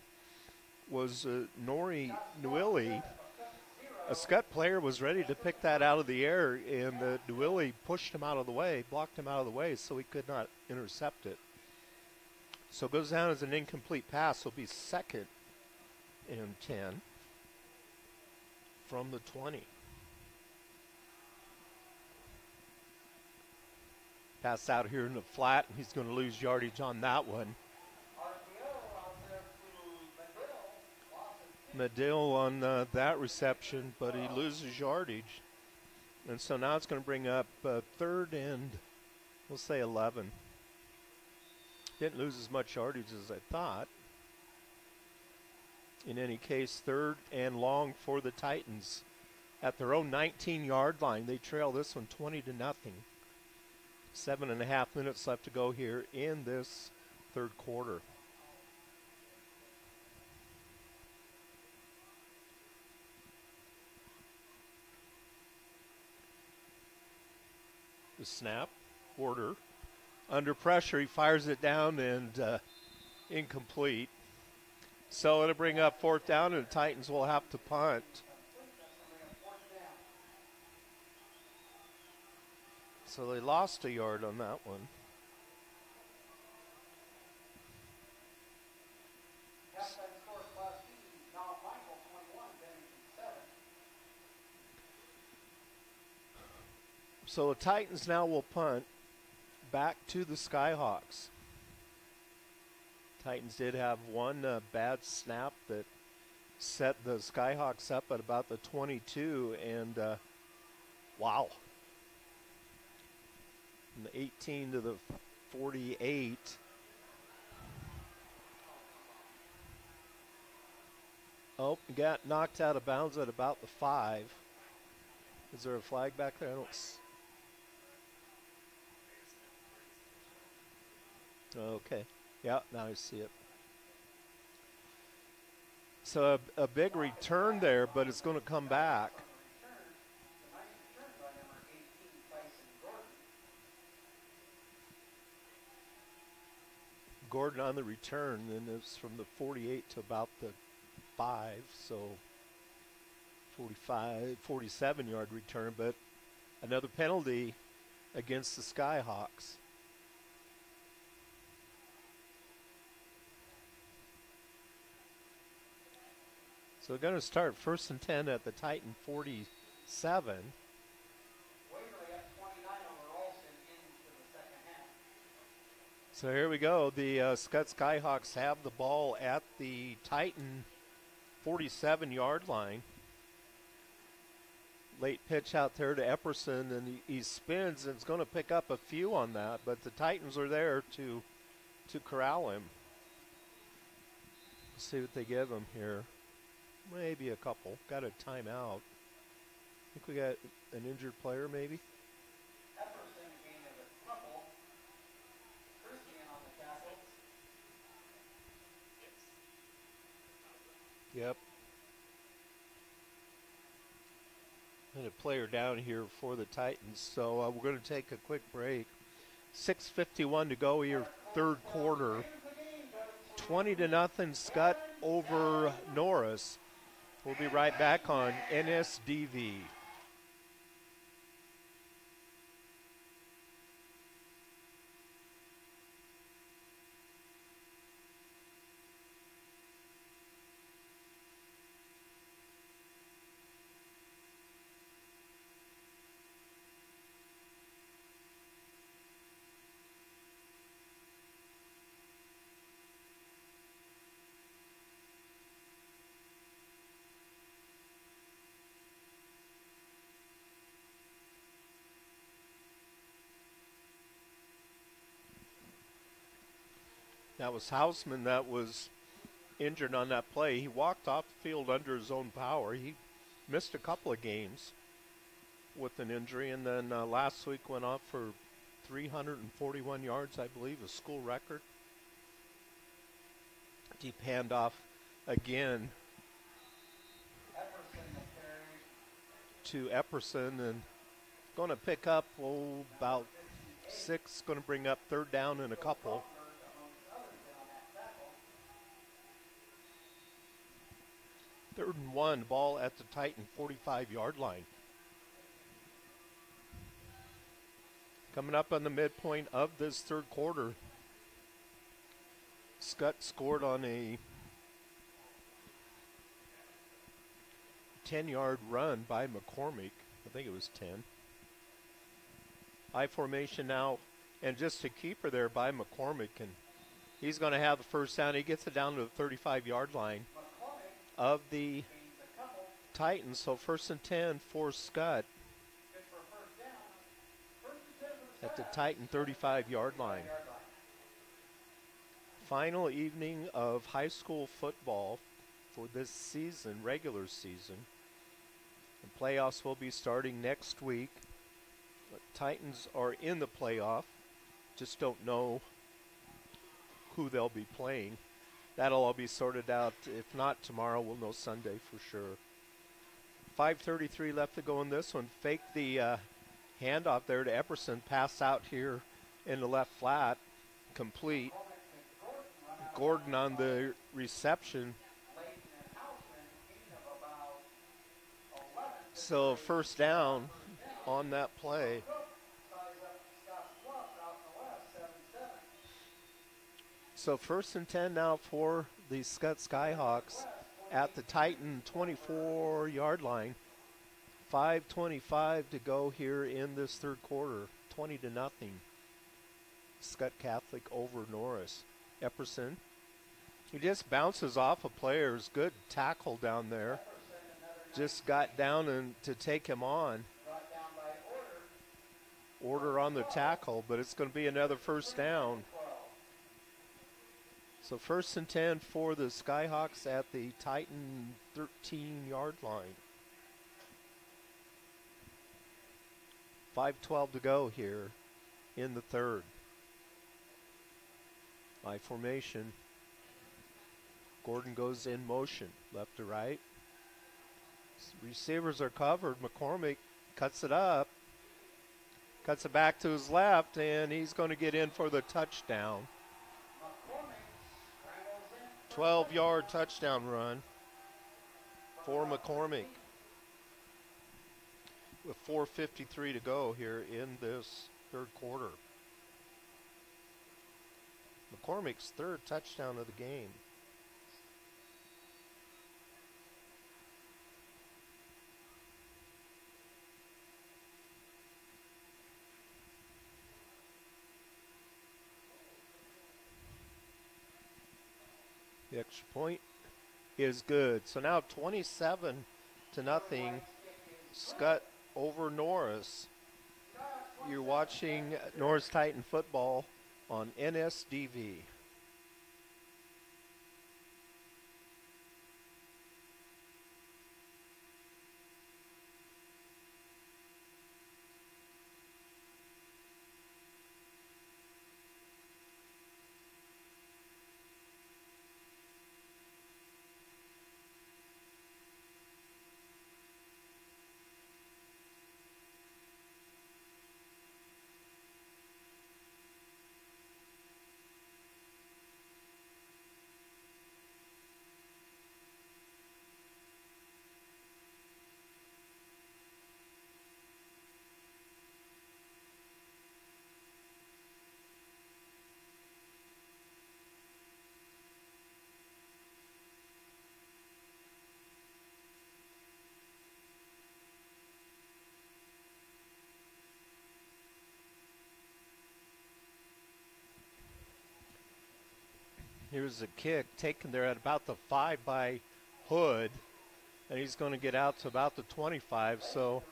was Nori Nwili. A Skutt player was ready to pick that out of the air, and Nwili pushed him out of the way, blocked him out of the way, so he could not intercept it. So it goes down as an incomplete pass. It'll be 2nd and 10 from the 20. Pass out here in the flat, and he's going to lose yardage on that one. Medill on that reception, but he loses yardage. And so now it's going to bring up 3rd and, we'll say 11. Didn't lose as much yardage as I thought. In any case, 3rd and long for the Titans. At their own 19-yard line, they trail this one 20-0. 7.5 minutes left to go here in this third quarter. The snap, Porter. Under pressure, he fires it down and incomplete. So it'll bring up 4th down, and the Titans will have to punt. So they lost a yard on that one. So the Titans now will punt back to the Skyhawks. Titans did have one bad snap that set the Skyhawks up at about the 22, and wow. From the 18 to the 48. Oh, got knocked out of bounds at about the 5. Is there a flag back there? I don't. Okay. Yeah, now I see it. So a big return there, but it's going to come back. Gordon on the return, and it's from the 48 to about the 5, so 47-yard return, but another penalty against the Skyhawks. So we're going to start 1st and 10 at the Titan 47. So here we go. The Skutt Skyhawks have the ball at the Titan 47-yard line. Late pitch out there to Epperson, and he spins and is going to pick up a few on that, but the Titans are there to corral him. Let's see what they give him here. Maybe a couple. Got a timeout. I think we got an injured player maybe. Epperson gained a couple. Christian on the tackles. Yep. And a player down here for the Titans. So we're going to take a quick break. 6:51 to go here, third quarter. 20-0 Skutt over Norris. We'll be right back on NSDV. That was Hausman that was injured on that play. He walked off the field under his own power. He missed a couple of games with an injury, and then last week went off for 341 yards, I believe, a school record. Deep handoff again to Epperson, and going to pick up about 6, going to bring up third down and a couple. Third and 1, ball at the Titan 45-yard line. Coming up on the midpoint of this third quarter, Skutt scored on a 10-yard run by McCormick. I think it was 10. I formation now, and just a keeper there by McCormick, and he's going to have the first down. He gets it down to the 35-yard line of the Titans. So 1st and 10 for Skutt at the Titan 35-yard line. Final evening of high school football for this season, regular season. The playoffs will be starting next week. The Titans are in the playoff, just don't know who they'll be playing. That'll all be sorted out. If not tomorrow, we'll know Sunday for sure. 5:33 left to go in this one. Fake the handoff there to Epperson. Pass out here in the left flat. Complete. Gordon on the reception. So first down on that play. So 1st and 10 now for the Skutt Skyhawks at the Titan 24-yard line. 5:25 to go here in this third quarter. 20-0. Skutt Catholic over Norris. Epperson. He just bounces off of players. Good tackle down there. Just got down and to take him on. Order on the tackle, but it's going to be another first down. So 1st and 10 for the Skyhawks at the Titan 13-yard line. 5:12 to go here in the third. I formation. Gordon goes in motion, left to right. Receivers are covered. McCormick cuts it up. Cuts it back to his left, and he's going to get in for the touchdown. 12-yard touchdown run. for McCormick. With 4:53 to go here in this third quarter. McCormick's third touchdown of the game. The extra point is good. So now 27-0, Skutt over Norris. You're watching Norris Titan football on NSDV. Here's a kick taken there at about the 5 by Hood, and he's going to get out to about the 25. So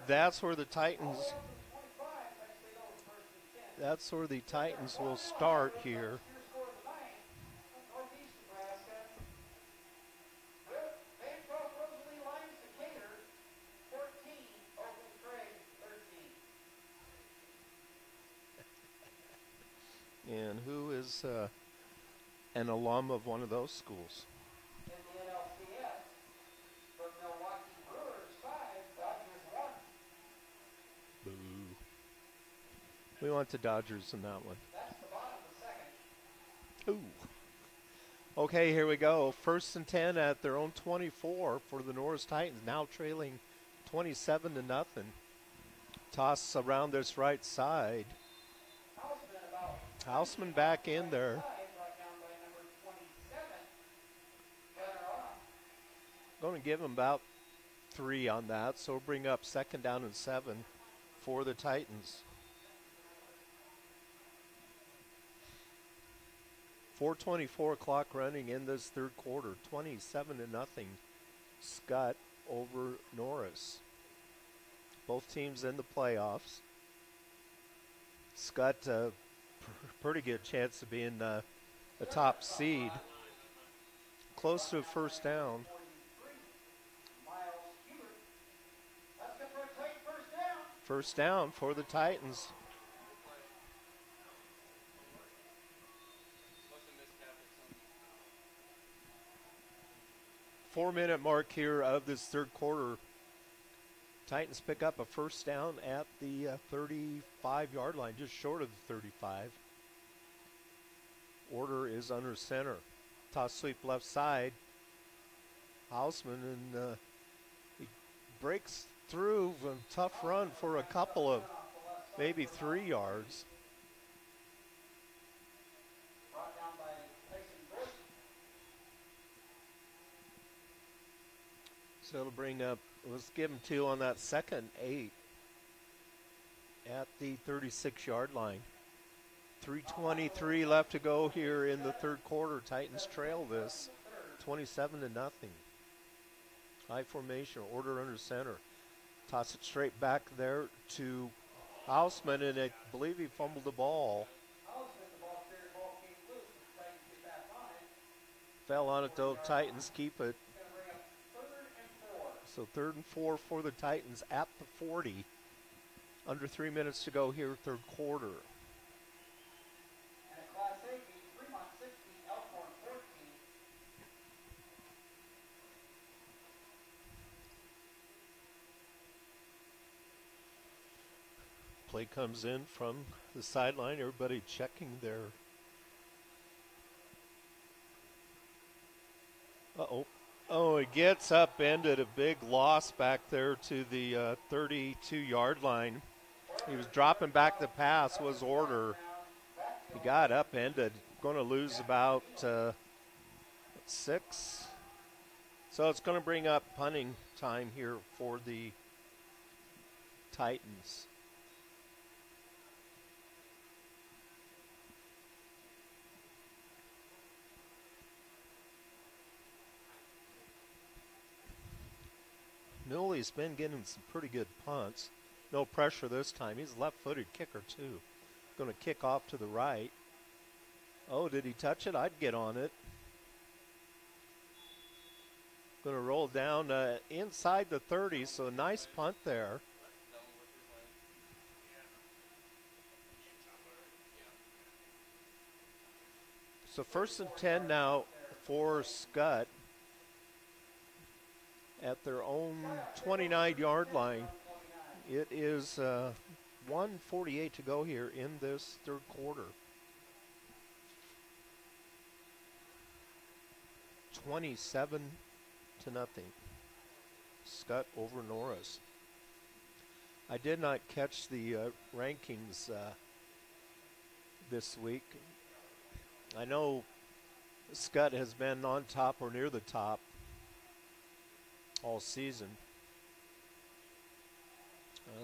that's where the Titans will start here. And who is an alum of one of those schools? In the NLCS, from Milwaukee Brewers 5, Dodgers 1. Boo. We want the Dodgers in that one. That's the bottom of the second. Ooh. Okay, here we go. 1st and 10 at their own 24 for the Norris Titans, now trailing 27-0. Toss around this right side. Houseman back in there. Going to give him about 3 on that, so we'll bring up 2nd down and 7 for the Titans. 4:24 clock running in this third quarter. 27-0 Skutt over Norris. Both teams in the playoffs. Skutt, pretty good chance of being the top seed. Close to a 1st down. First down for the Titans. Four-minute mark here of this third quarter. Titans pick up a 1st down at the 35-yard line, just short of the 35. Order is under center. Toss sweep left side. Houseman, and he breaks through a tough run for a couple of maybe 3 yards. So it'll bring up, let's give him 2 on that 2nd 8 at the 36-yard line. 3:23 left to go here in the third quarter. Titans trail this 27-0. High formation, order under center. Toss it straight back there to Houseman, and I believe he fumbled the ball. Fell on it though. Titans keep it. So 3rd and 4 for the Titans at the 40. Under 3 minutes to go here, third quarter. Play comes in from the sideline. Everybody checking their. Oh, it gets upended. A big loss back there to the 32-yard line. He was dropping back the pass, was order. He got upended. Going to lose about 6. So it's going to bring up punting time here for the Titans. Newley's been getting some pretty good punts. No pressure this time. He's a left-footed kicker, too. Going to kick off to the right. Oh, did he touch it? I'd get on it. Going to roll down inside the 30, so a nice punt there. So 1st and 10 now for Skutt at their own 29-yard line. It is 1:48 to go here in this third quarter. 27-0. Skutt over Norris. I did not catch the rankings this week. I know Skutt has been on top or near the top all season.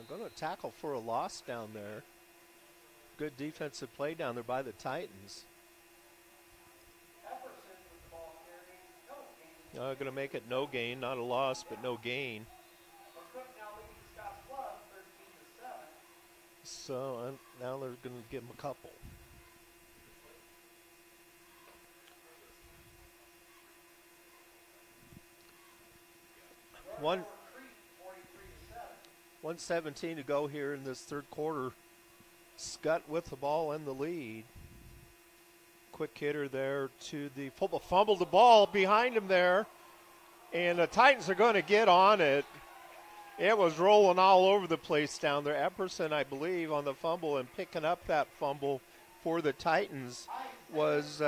Going to tackle for a loss down there. Good defensive play down there by the Titans. Going to make it no gain, not a loss, but no gain. So now they're going to give him a couple. One 1:17 to go here in this third quarter. Skutt with the ball and the lead. Quick hitter there to the football. Fumbled the ball behind him there. And the Titans are going to get on it. It was rolling all over the place down there. Epperson, I believe, on the fumble, and picking up that fumble for the Titans was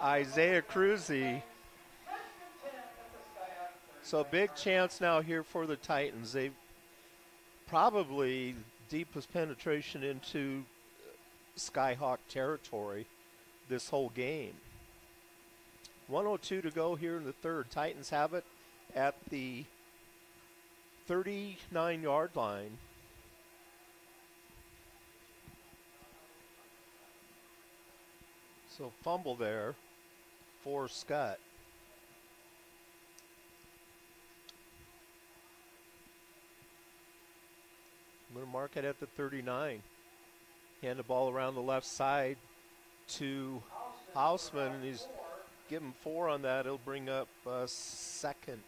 Isaiah Cruzy. So big chance now here for the Titans. They've probably deepest penetration into Skyhawk territory this whole game. 1:02 to go here in the third. Titans have it at the 39-yard line. So fumble there for Skutt. I'm going to mark it at the 39. Hand the ball around the left side to Hausman, and he's given 4 on that. It'll bring up second.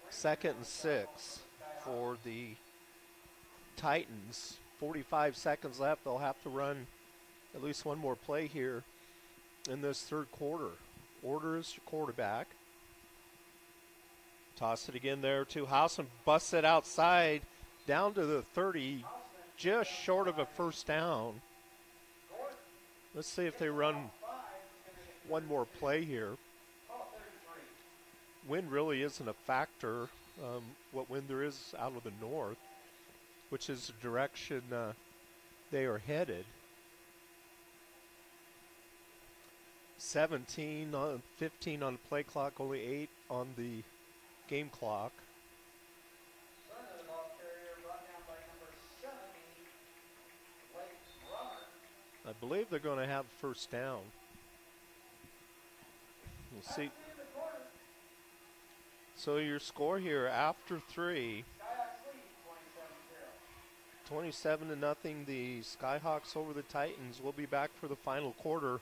Second and 6 for the Titans. 45 seconds left. They'll have to run at least one more play here in this third quarter. Order is your quarterback. Toss it again there to Hausman. Busts it outside down to the 30, just short of a first down. Let's see if they run one more play here. Wind really isn't a factor. What wind there is out of the north, which is the direction they are headed. 15 on the play clock, only 8 on the game clock. I believe they're going to have first down. We'll see. So your score here after 3, 27-0. The Skyhawks over the Titans. We'll be back for the final quarter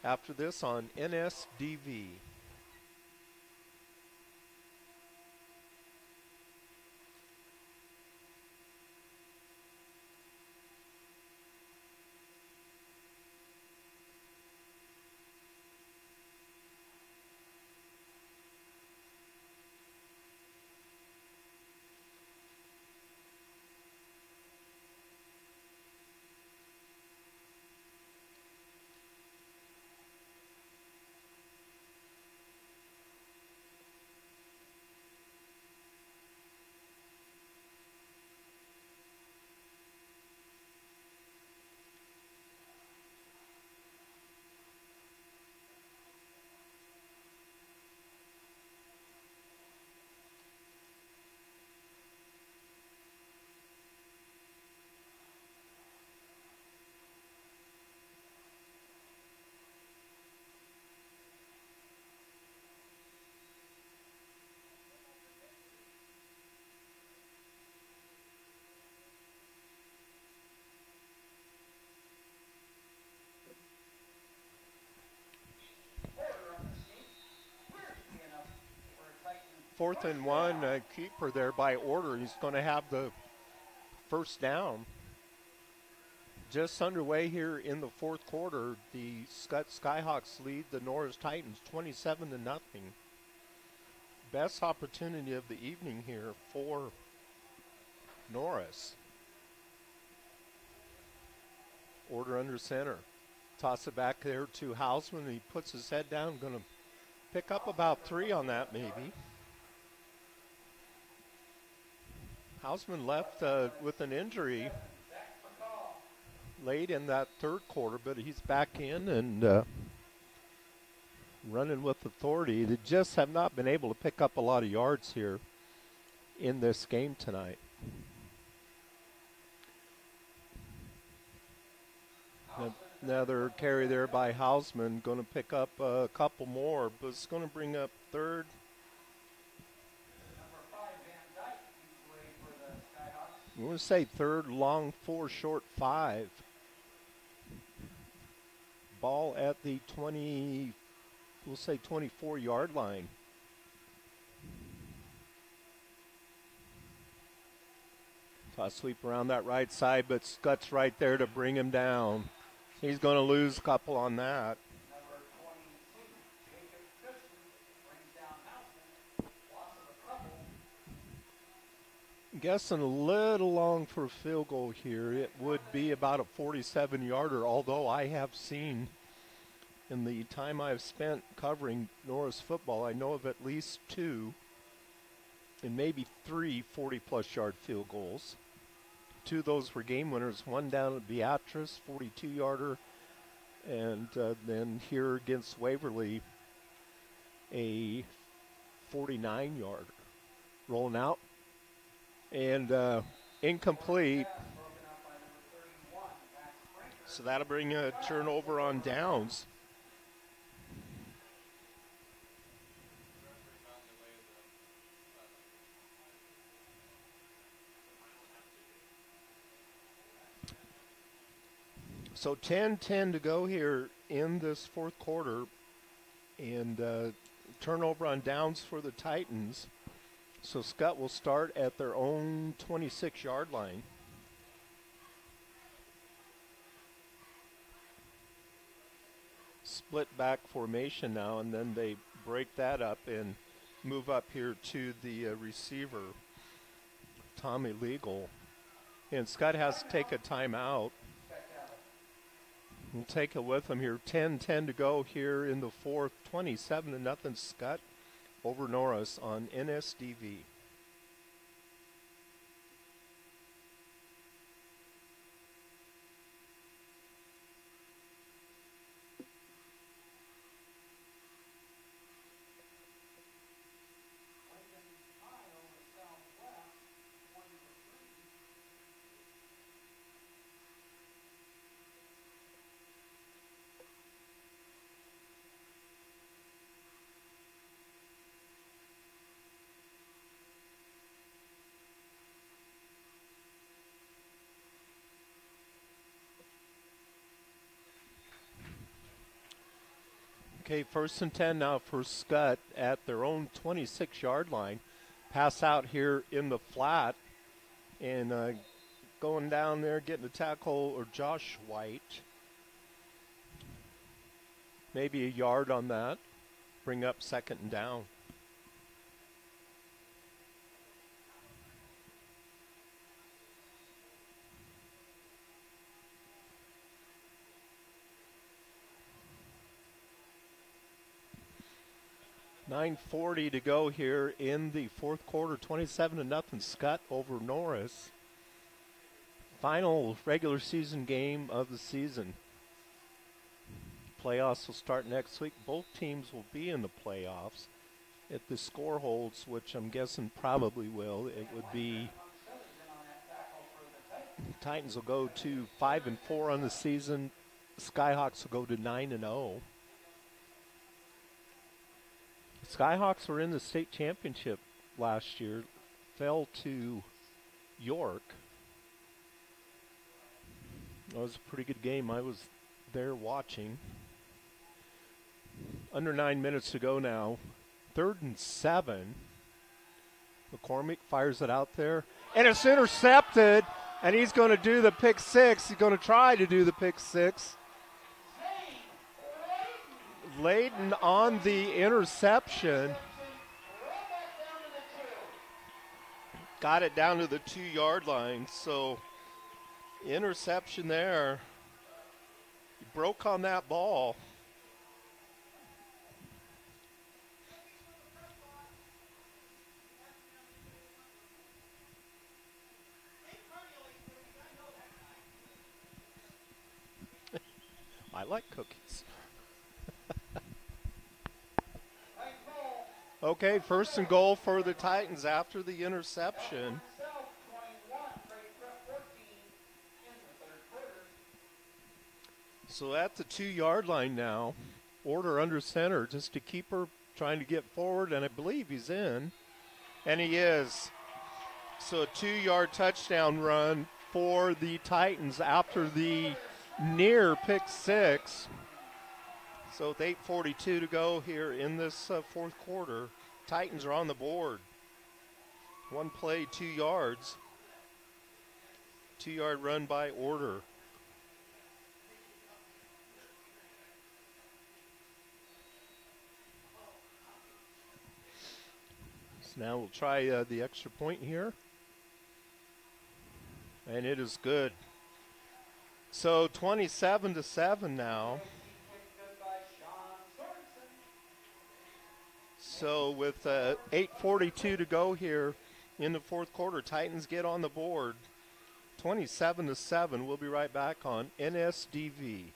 after this on NSDV. 4th and 1, keeper there by order. He's going to have the first down. Just underway here in the fourth quarter, the Skutt Skyhawks lead the Norris Titans 27-0. Best opportunity of the evening here for Norris. Order under center. Toss it back there to Hausman. He puts his head down, going to pick up about 3 on that maybe. Hausman left with an injury late in that third quarter, but he's back in and running with authority. They just have not been able to pick up a lot of yards here in this game tonight. Another carry there by Hausman, going to pick up a couple more, but it's going to bring up third. We're going to say third, long 4, short 5. Ball at the 20, we'll say 24-yard line. Toss sweep around that right side, but Skutt's right there to bring him down. He's going to lose a couple on that. Guessing a little long for a field goal here. It would be about a 47-yarder, although I have seen in the time I've spent covering Norris football, I know of at least 2 and maybe 3 40-plus yard field goals. 2 of those were game winners, one down at Beatrice, 42-yarder, and then here against Waverly, a 49-yarder. Rolling out. And incomplete. So that'll bring a turnover on downs. So 10-10 to go here in this fourth quarter. And turnover on downs for the Titans. So Skutt will start at their own 26-yard line. Split back formation now, and then they break that up and move up here to the receiver, Tommy Legal. And Skutt has to take a timeout. We'll take it with him here. 10-10 to go here in the fourth. 27-0 Skutt over Norris on NSDV. Okay, 1st and 10 now for Skutt at their own 26-yard line. Pass out here in the flat. And going down there, getting a tackle, or Josh White. Maybe a yard on that. Bring up 2nd and down. .940 to go here in the fourth quarter. 27-0 Skutt over Norris. Final regular season game of the season. Playoffs will start next week. Both teams will be in the playoffs. If the score holds, which I'm guessing probably will, it would be Titans will go to 5-4 on the season. Skyhawks will go to 9-0. Skyhawks were in the state championship last year, fell to York. That was a pretty good game. I was there watching. Under 9 minutes to go now. 3rd and 7. McCormick fires it out there, and it's intercepted, and he's going to do the pick six. He's going to try to do the pick six. Layden on the interception. Got it down to the 2-yard line, so interception there. He broke on that ball. I like cookies. Okay, first and goal for the Titans after the interception. So at the 2-yard line now, Order under center just to keep her trying to get forward, and I believe he's in. And he is. So a 2-yard touchdown run for the Titans after the near pick six. So with 8:42 to go here in this fourth quarter, Titans are on the board. One play, 2 yards. 2-yard run by Order. So now we'll try the extra point here. And it is good. So 27-7 now. So with 8:42 to go here in the fourth quarter, Titans get on the board. 27-7. We'll be right back on NSDV.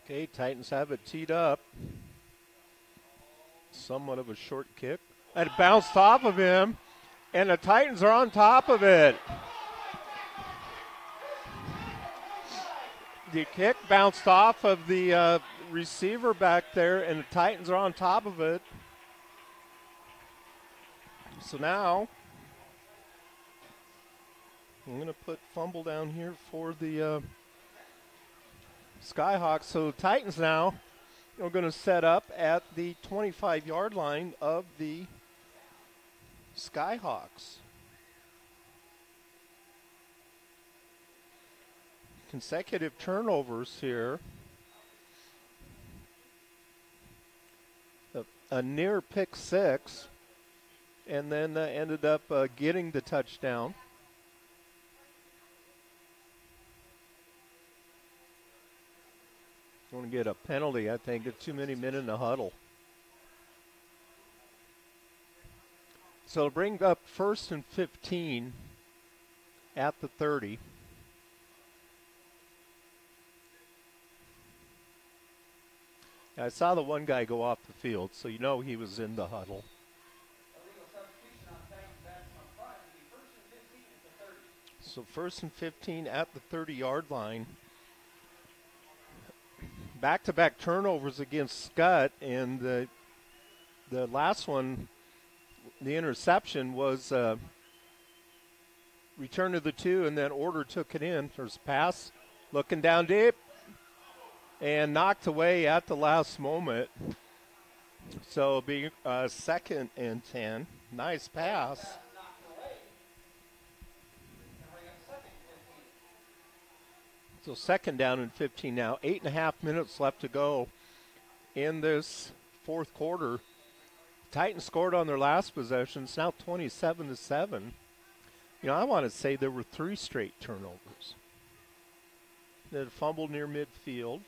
Okay, Titans have it teed up. Somewhat of a short kick. It bounced off of him, and the Titans are on top of it. The kick bounced off of the receiver back there, and the Titans are on top of it. So now, I'm going to put fumble down here for the Skyhawks. So the Titans now are going to set up at the 25-yard line of the Skyhawks. Consecutive turnovers here. A near pick six, and then ended up getting the touchdown. Going to get a penalty, I think. There's too many men in the huddle. So bring up 1st and 15 at the 30. I saw the one guy go off the field, so you know he was in the huddle. So 1st and 15 at the 30-yard line. Back-to-back turnovers against Skutt, and the last one, the interception, was return to the 2, and then Order took it in. There's a pass, looking down deep, and knocked away at the last moment. So it'll be 2nd and 10. Nice pass. So 2nd down and 15 now. 8.5 minutes left to go in this fourth quarter. Titans scored on their last possession. It's now 27-7. You know, I want to say there were 3 straight turnovers. Then a fumble near midfield.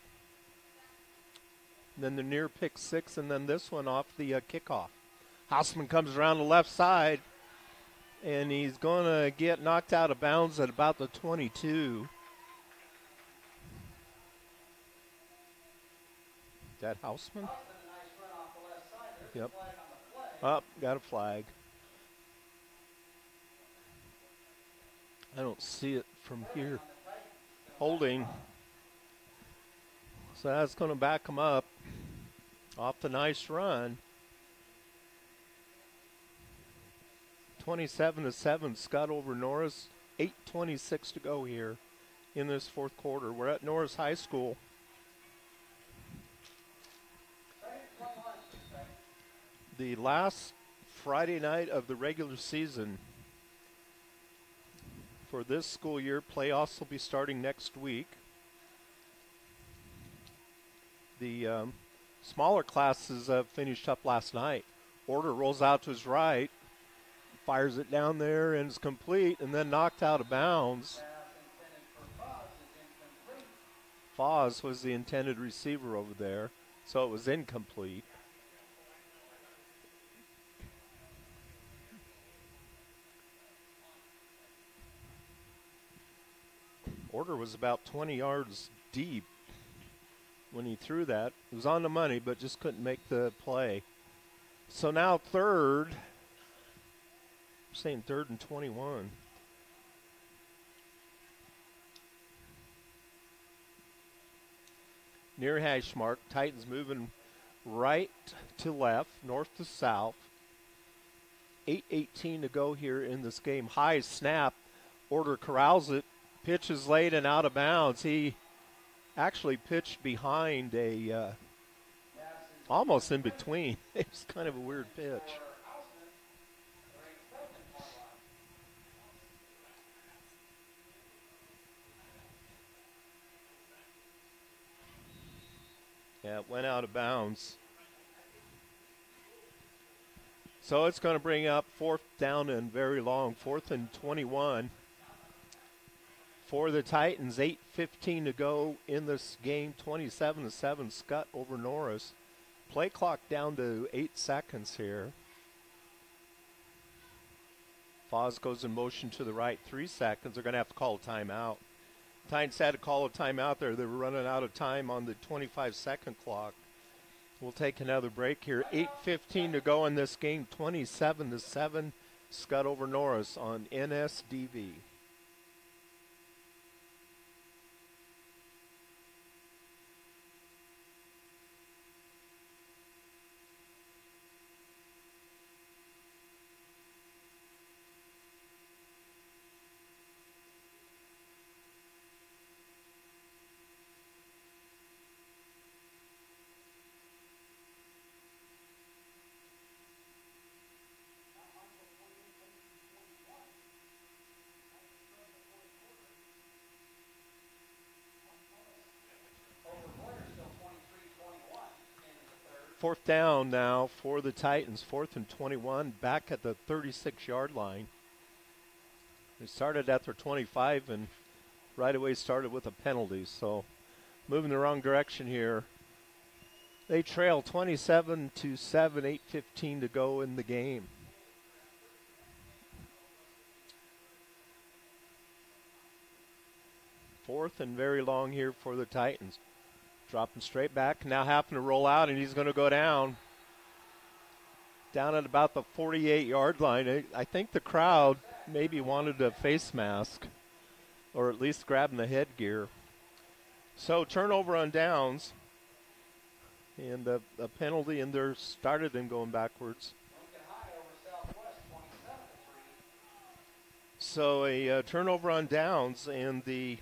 Then the near pick 6, and then this one off the kickoff. Hausman comes around the left side, and he's going to get knocked out of bounds at about the 22. Is that Hausman? Yep. Up, got a flag. I don't see it from here. Holding. So that's going to back him up off the nice run. 27-7, Skutt over Norris. 8:26 to go here in this fourth quarter. We're at Norris High School. The last Friday night of the regular season for this school year. Playoffs will be starting next week. The smaller classes finished up last night. Order rolls out to his right, fires it down there, and it's complete, and then knocked out of bounds. Foz was the intended receiver over there, so it was incomplete. Order was about 20 yards deep when he threw that. It was on the money, but just couldn't make the play. So now third, I'm saying 3rd and 21. Near hash mark, Titans moving right to left, north to south. 8:18 to go here in this game. High snap, Order corrals it, pitches late and out of bounds. He actually pitched behind almost in between. It's kind of a weird pitch. Yeah, it went out of bounds. So it's going to bring up 4th down and very long, 4th and 21 for the Titans. 8:15 to go in this game, 27-7, Skutt over Norris. Play clock down to 8 seconds here. Foz goes in motion to the right, 3 seconds. They're going to have to call a timeout. Titans had to call a timeout there. They were running out of time on the 25-second clock. We'll take another break here. 8:15 to go in this game, 27-7, Skutt over Norris on NSDV. Fourth down now for the Titans, 4th and 21, back at the 36-yard line. They started at their 25 and right away started with a penalty, so moving the wrong direction here. They trail 27-7, 8:15 to go in the game. Fourth and very long here for the Titans. Dropping straight back, now having to roll out, and he's going to go down at about the 48-yard line. I think the crowd maybe wanted a face mask or at least grabbing the headgear. So turnover on downs and a penalty, and they're started them going backwards. So a turnover on downs, and the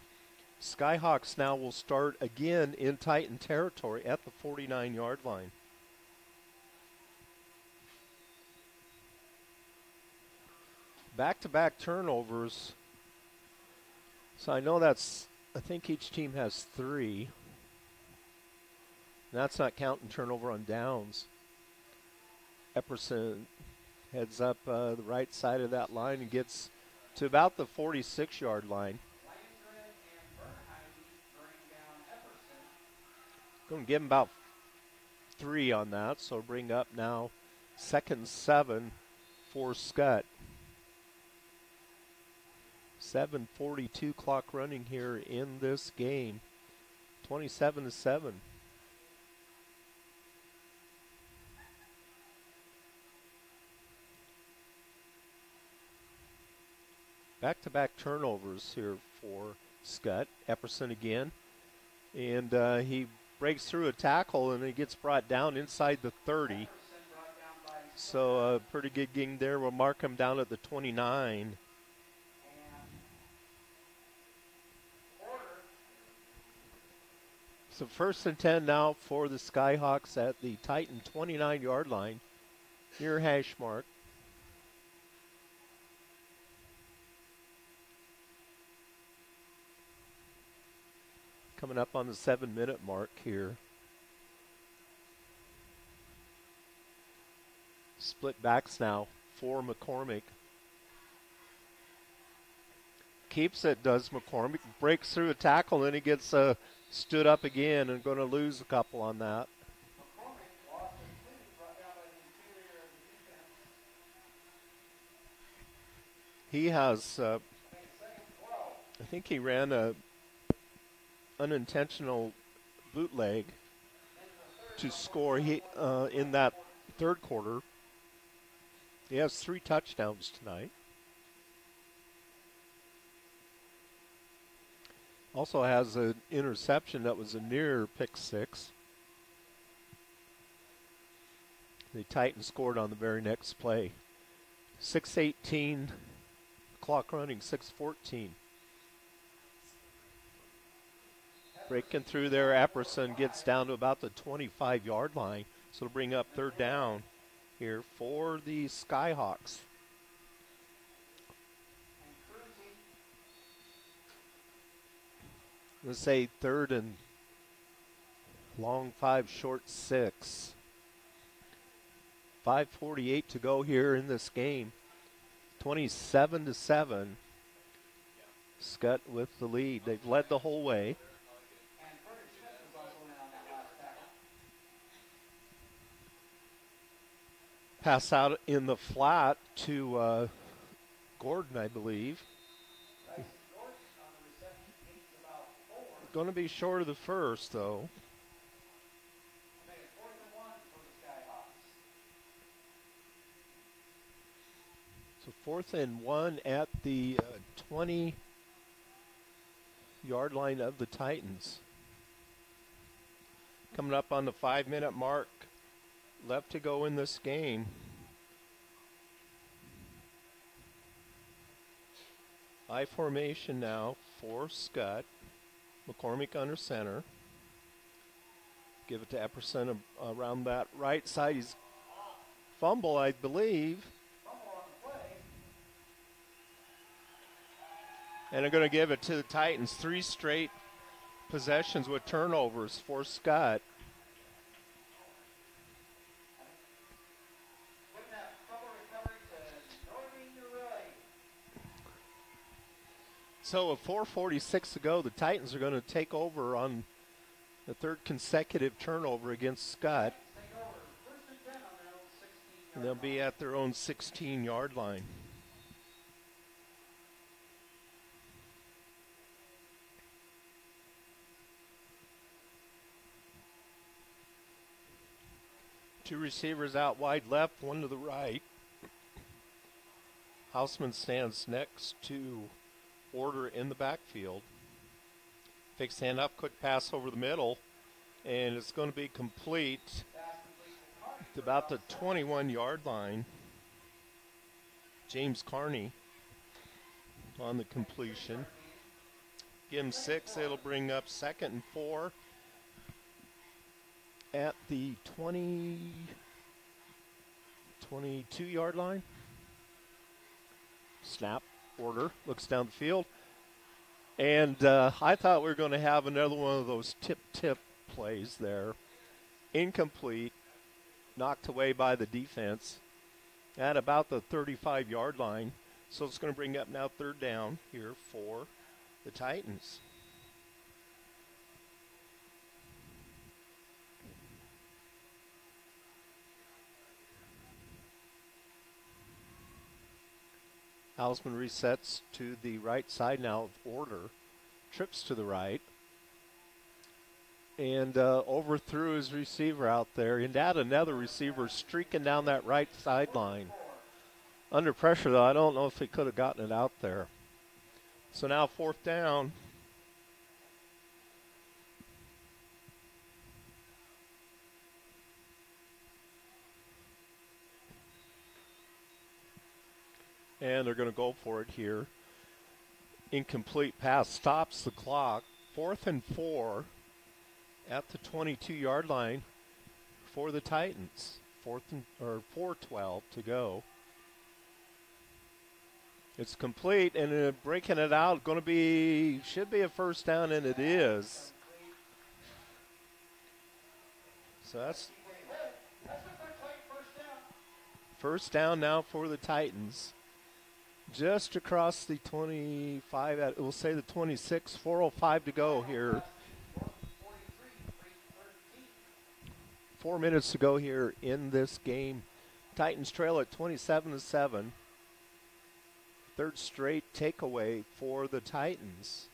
Skyhawks now will start again in Titan territory at the 49-yard line. Back-to-back turnovers. So I know I think each team has 3. And that's not counting turnover on downs. Epperson heads up the right side of that line and gets to about the 46-yard line. Going to give him about 3 on that, so bring up now 2nd and 7 for Skutt. 7:42 clock running here in this game. 27-7. Back-to-back turnovers here for Skutt. Epperson again. And he breaks through a tackle and he gets brought down inside the 30. So a pretty good game there. We'll mark him down at the 29. So 1st and 10 now for the Skyhawks at the Titan 29-yard line near hash mark. Coming up on the 7-minute mark here. Split backs now for McCormick. Keeps it, does McCormick. Breaks through a tackle, and he gets stood up again and going to lose a couple on that. He has, I think he ran a unintentional bootleg to score in that 3rd quarter. He has 3 touchdowns tonight. Also has an interception that was a near pick 6. The Titans scored on the very next play. 6:18 clock running, 6:14. Breaking through there, Epperson gets down to about the 25-yard line. So it'll bring up 3rd down here for the Skyhawks. Let's say 3rd and long 5, short 6. 5:48 to go here in this game. 27-7. Skutt with the lead. They've led the whole way. Pass out in the flat to Gordon, I believe. Going to be short of the 1st, though. So 4th and 1 at the 20-yard line of the Titans. Coming up on the 5-minute mark. Left to go in this game. I formation now for Skutt. McCormick under center. Give it to Epperson around that right side. He's fumble, I believe. And they're going to give it to the Titans. 3 straight possessions with turnovers for Skutt. So with 4:46 to go, the Titans are going to take over on the 3rd consecutive turnover against Skutt. And they'll be at their own 16-yard line. Two receivers out wide left, one to the right. Hausman stands next to Order in the backfield. Fake handoff, quick pass over the middle, and it's going to be complete to about the 21-yard line. James Carney on the completion. Give him 6. It'll bring up 2nd and 4 at the 22-yard line. Snap. Order looks down the field, and I thought we were going to have another one of those tip plays there. Incomplete. Knocked away by the defense at about the 35-yard line. So it's going to bring up now third down here for the Titans. Hausman resets to the right side now of order. Trips to the right. And overthrew his receiver out there. And had another receiver streaking down that right sideline. Under pressure, though, I don't know if he could have gotten it out there. So now fourth down. And they're going to go for it here. Incomplete pass stops the clock. 4th and 4 at the 22-yard line for the Titans. 4:12 to go. It's complete, and breaking it out, should be a first down, and it is. So that's first down now for the Titans. Just across the 25, we'll say the 26, 4:05 to go here. 4 minutes to go here in this game. Titans trail at 27-7. Third straight takeaway for the Titans.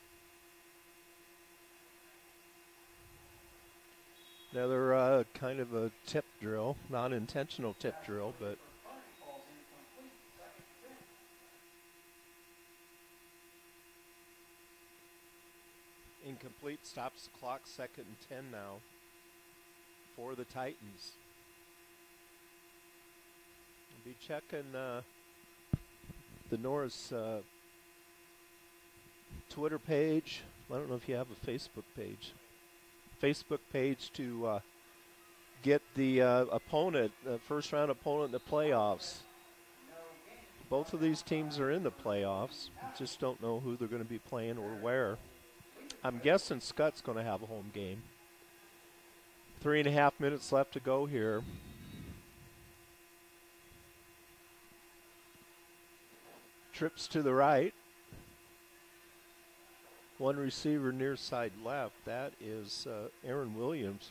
Another kind of a tip drill, not intentional tip drill, but incomplete, stops the clock, 2nd and 10 now for the Titans. We'll be checking the Norris Twitter page. I don't know if you have a Facebook page to get the opponent, first round opponent in the playoffs. Both of these teams are in the playoffs. Just don't know who they're going to be playing or where. I'm guessing Skutt's going to have a home game. 3.5 minutes left to go here. Trips to the right. One receiver near side left. That is Aaron Williams.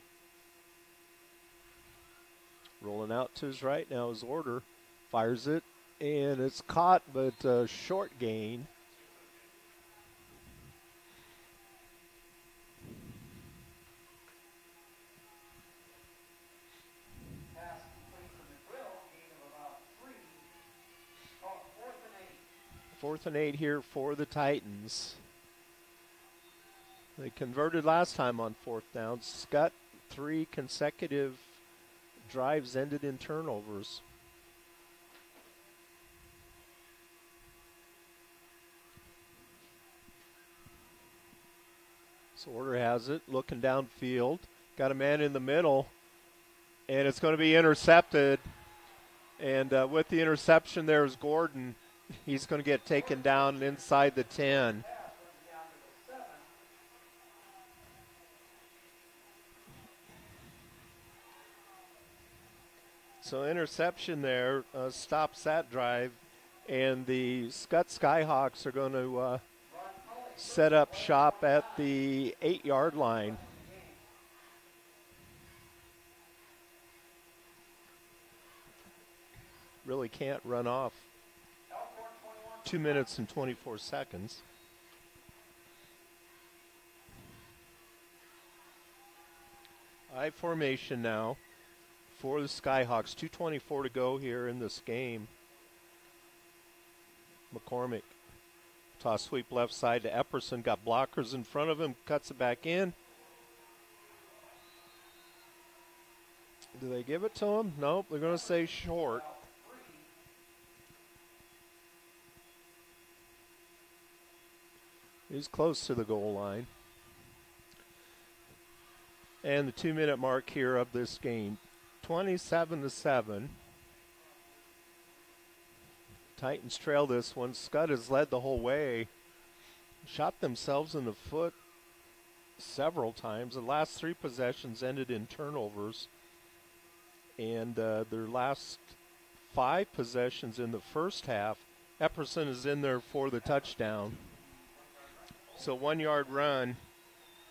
Rolling out to his right now is Order. Fires it, and it's caught, but short gain. Fourth and 8 here for the Titans. They converted last time on 4th down. Skutt, 3 consecutive drives ended in turnovers. So Order has it, looking downfield. Got a man in the middle, and it's going to be intercepted. And with the interception, there's Gordon. He's going to get taken down inside the 10. So interception there stops that drive, and the Skutt Skyhawks are going to set up shop at the 8-yard line. Really can't run off. 2 minutes and 24 seconds. I formation now for the Skyhawks. 2:24 to go here in this game. McCormick. Toss sweep left side to Epperson. Got blockers in front of him. Cuts it back in. Do they give it to him? Nope. They're going to say short. He's close to the goal line. And the 2-minute mark here of this game. 27-7. Titans trail this one. Skutt has led the whole way. Shot themselves in the foot several times. The last 3 possessions ended in turnovers. And their last 5 possessions in the first half, Epperson is in there for the touchdown. So 1 yard run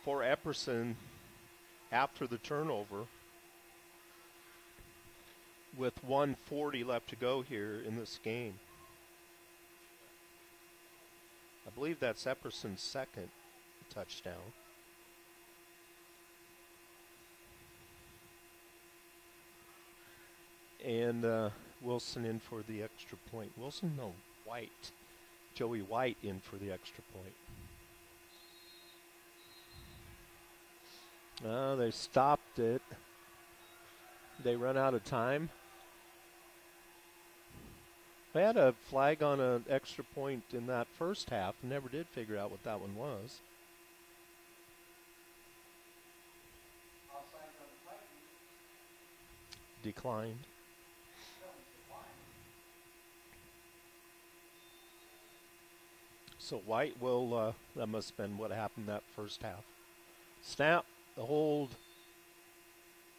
for Epperson after the turnover with 1:40 left to go here in this game. I believe that's Epperson's second touchdown. And Wilson in for the extra point. Wilson, no, White. Joey White in for the extra point. They stopped it. They run out of time. They had a flag on an extra point in that first half. Never did figure out what that one was. Declined. So White will, that must have been what happened that first half. Snap, the hold,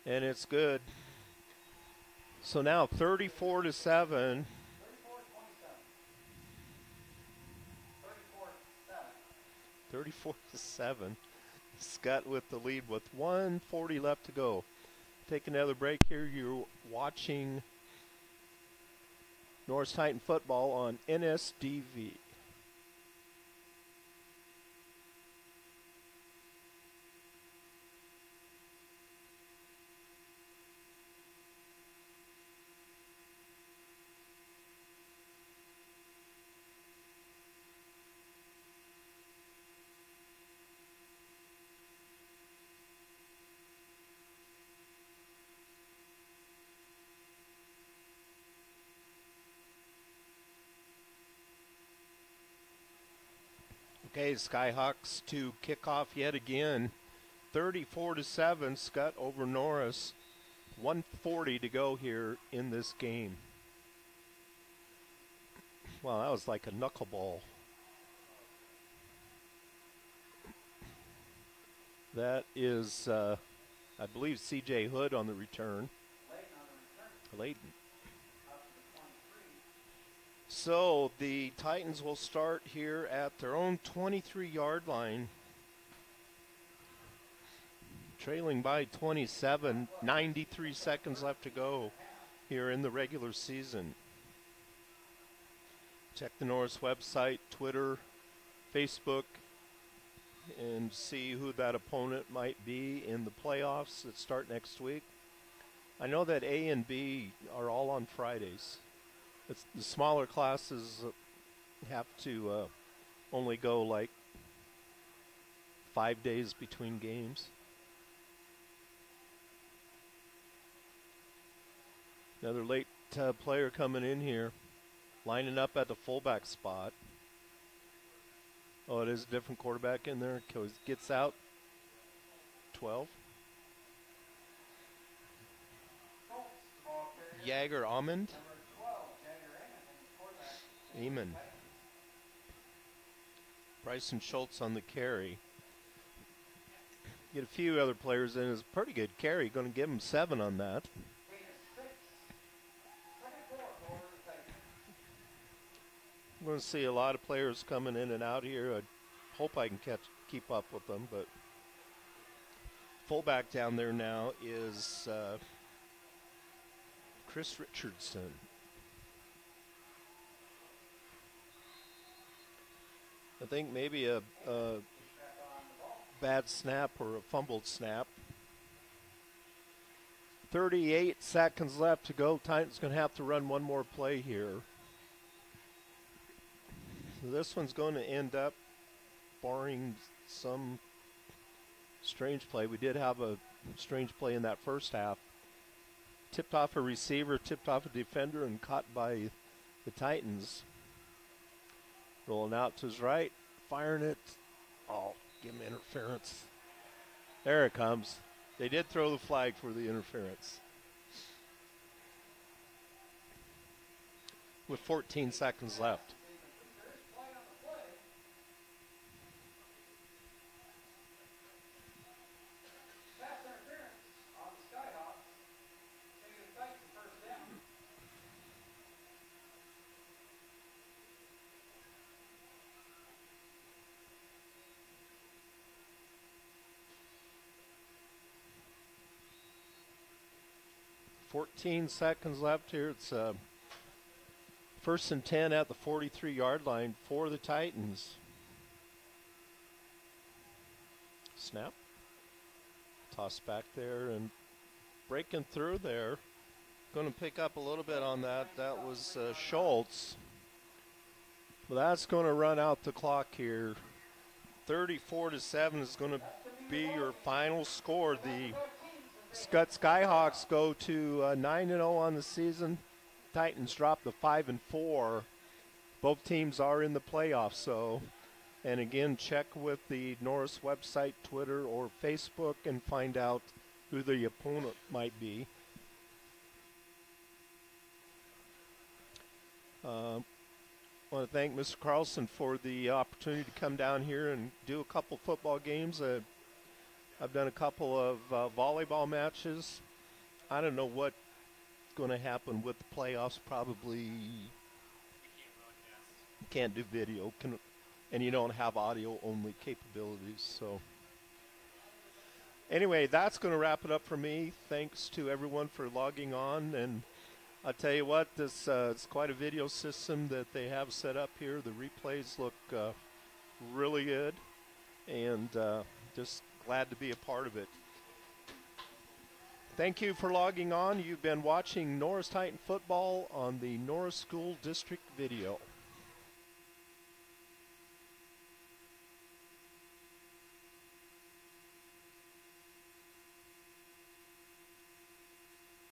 and it's good. So now 34-7. 34-7. Skutt with the lead with 1:40 left to go. Take another break here. You're watching Norris Titan football on NSDV. Okay, Skyhawks to kick off yet again. 34-7, Skutt over Norris. 1:40 to go here in this game. Wow, that was like a knuckleball. That is, I believe, C.J. Hood on the return. Layton. So the Titans will start here at their own 23-yard line, trailing by 27, 93 seconds left to go here in the regular season. Check the Norris website, Twitter, Facebook, and see who that opponent might be in the playoffs that start next week. I know that A and B are all on Fridays. It's the smaller classes have to only go like 5 days between games. Another late player coming in here, lining up at the fullback spot. Oh, it is a different quarterback in there. Gets out 12. Jager Amond. Eamon. Bryson Schultz on the carry. Get a few other players in. It's a pretty good carry. Going to give him 7 on that. I'm going to see a lot of players coming in and out here. I hope I can keep up with them. But fullback down there now is Chris Richardson. I think maybe a bad snap or a fumbled snap. 38 seconds left to go. Titans going to have to run one more play here. So this one's going to end up, barring some strange play. We did have a strange play in that first half. Tipped off a receiver, tipped off a defender, and caught by the Titans. Rolling out to his right, firing it. Oh, give him interference. There it comes. They did throw the flag for the interference. With 14 seconds left. 14 seconds left here. It's 1st and 10 at the 43-yard line for the Titans. Snap. Toss back there and breaking through there. Going to pick up a little bit on that. That was Schultz. Well, that's going to run out the clock here. 34-7 is going to be your final score. The Skutt Skyhawks go to 9-0 on the season. Titans drop to 5-4. Both teams are in the playoffs. So, and again, check with the Norris website, Twitter, or Facebook, and find out who the opponent might be. I want to thank Mr. Carlson for the opportunity to come down here and do a couple football games. I've done a couple of volleyball matches. I don't know what's going to happen with the playoffs. Probably you can't do video, and you don't have audio-only capabilities. So anyway, that's going to wrap it up for me. Thanks to everyone for logging on, and I'll tell you what, this it's quite a video system that they have set up here. The replays look really good, and just glad to be a part of it. Thank you for logging on. You've been watching Norris Titan Football on the Norris School District Video.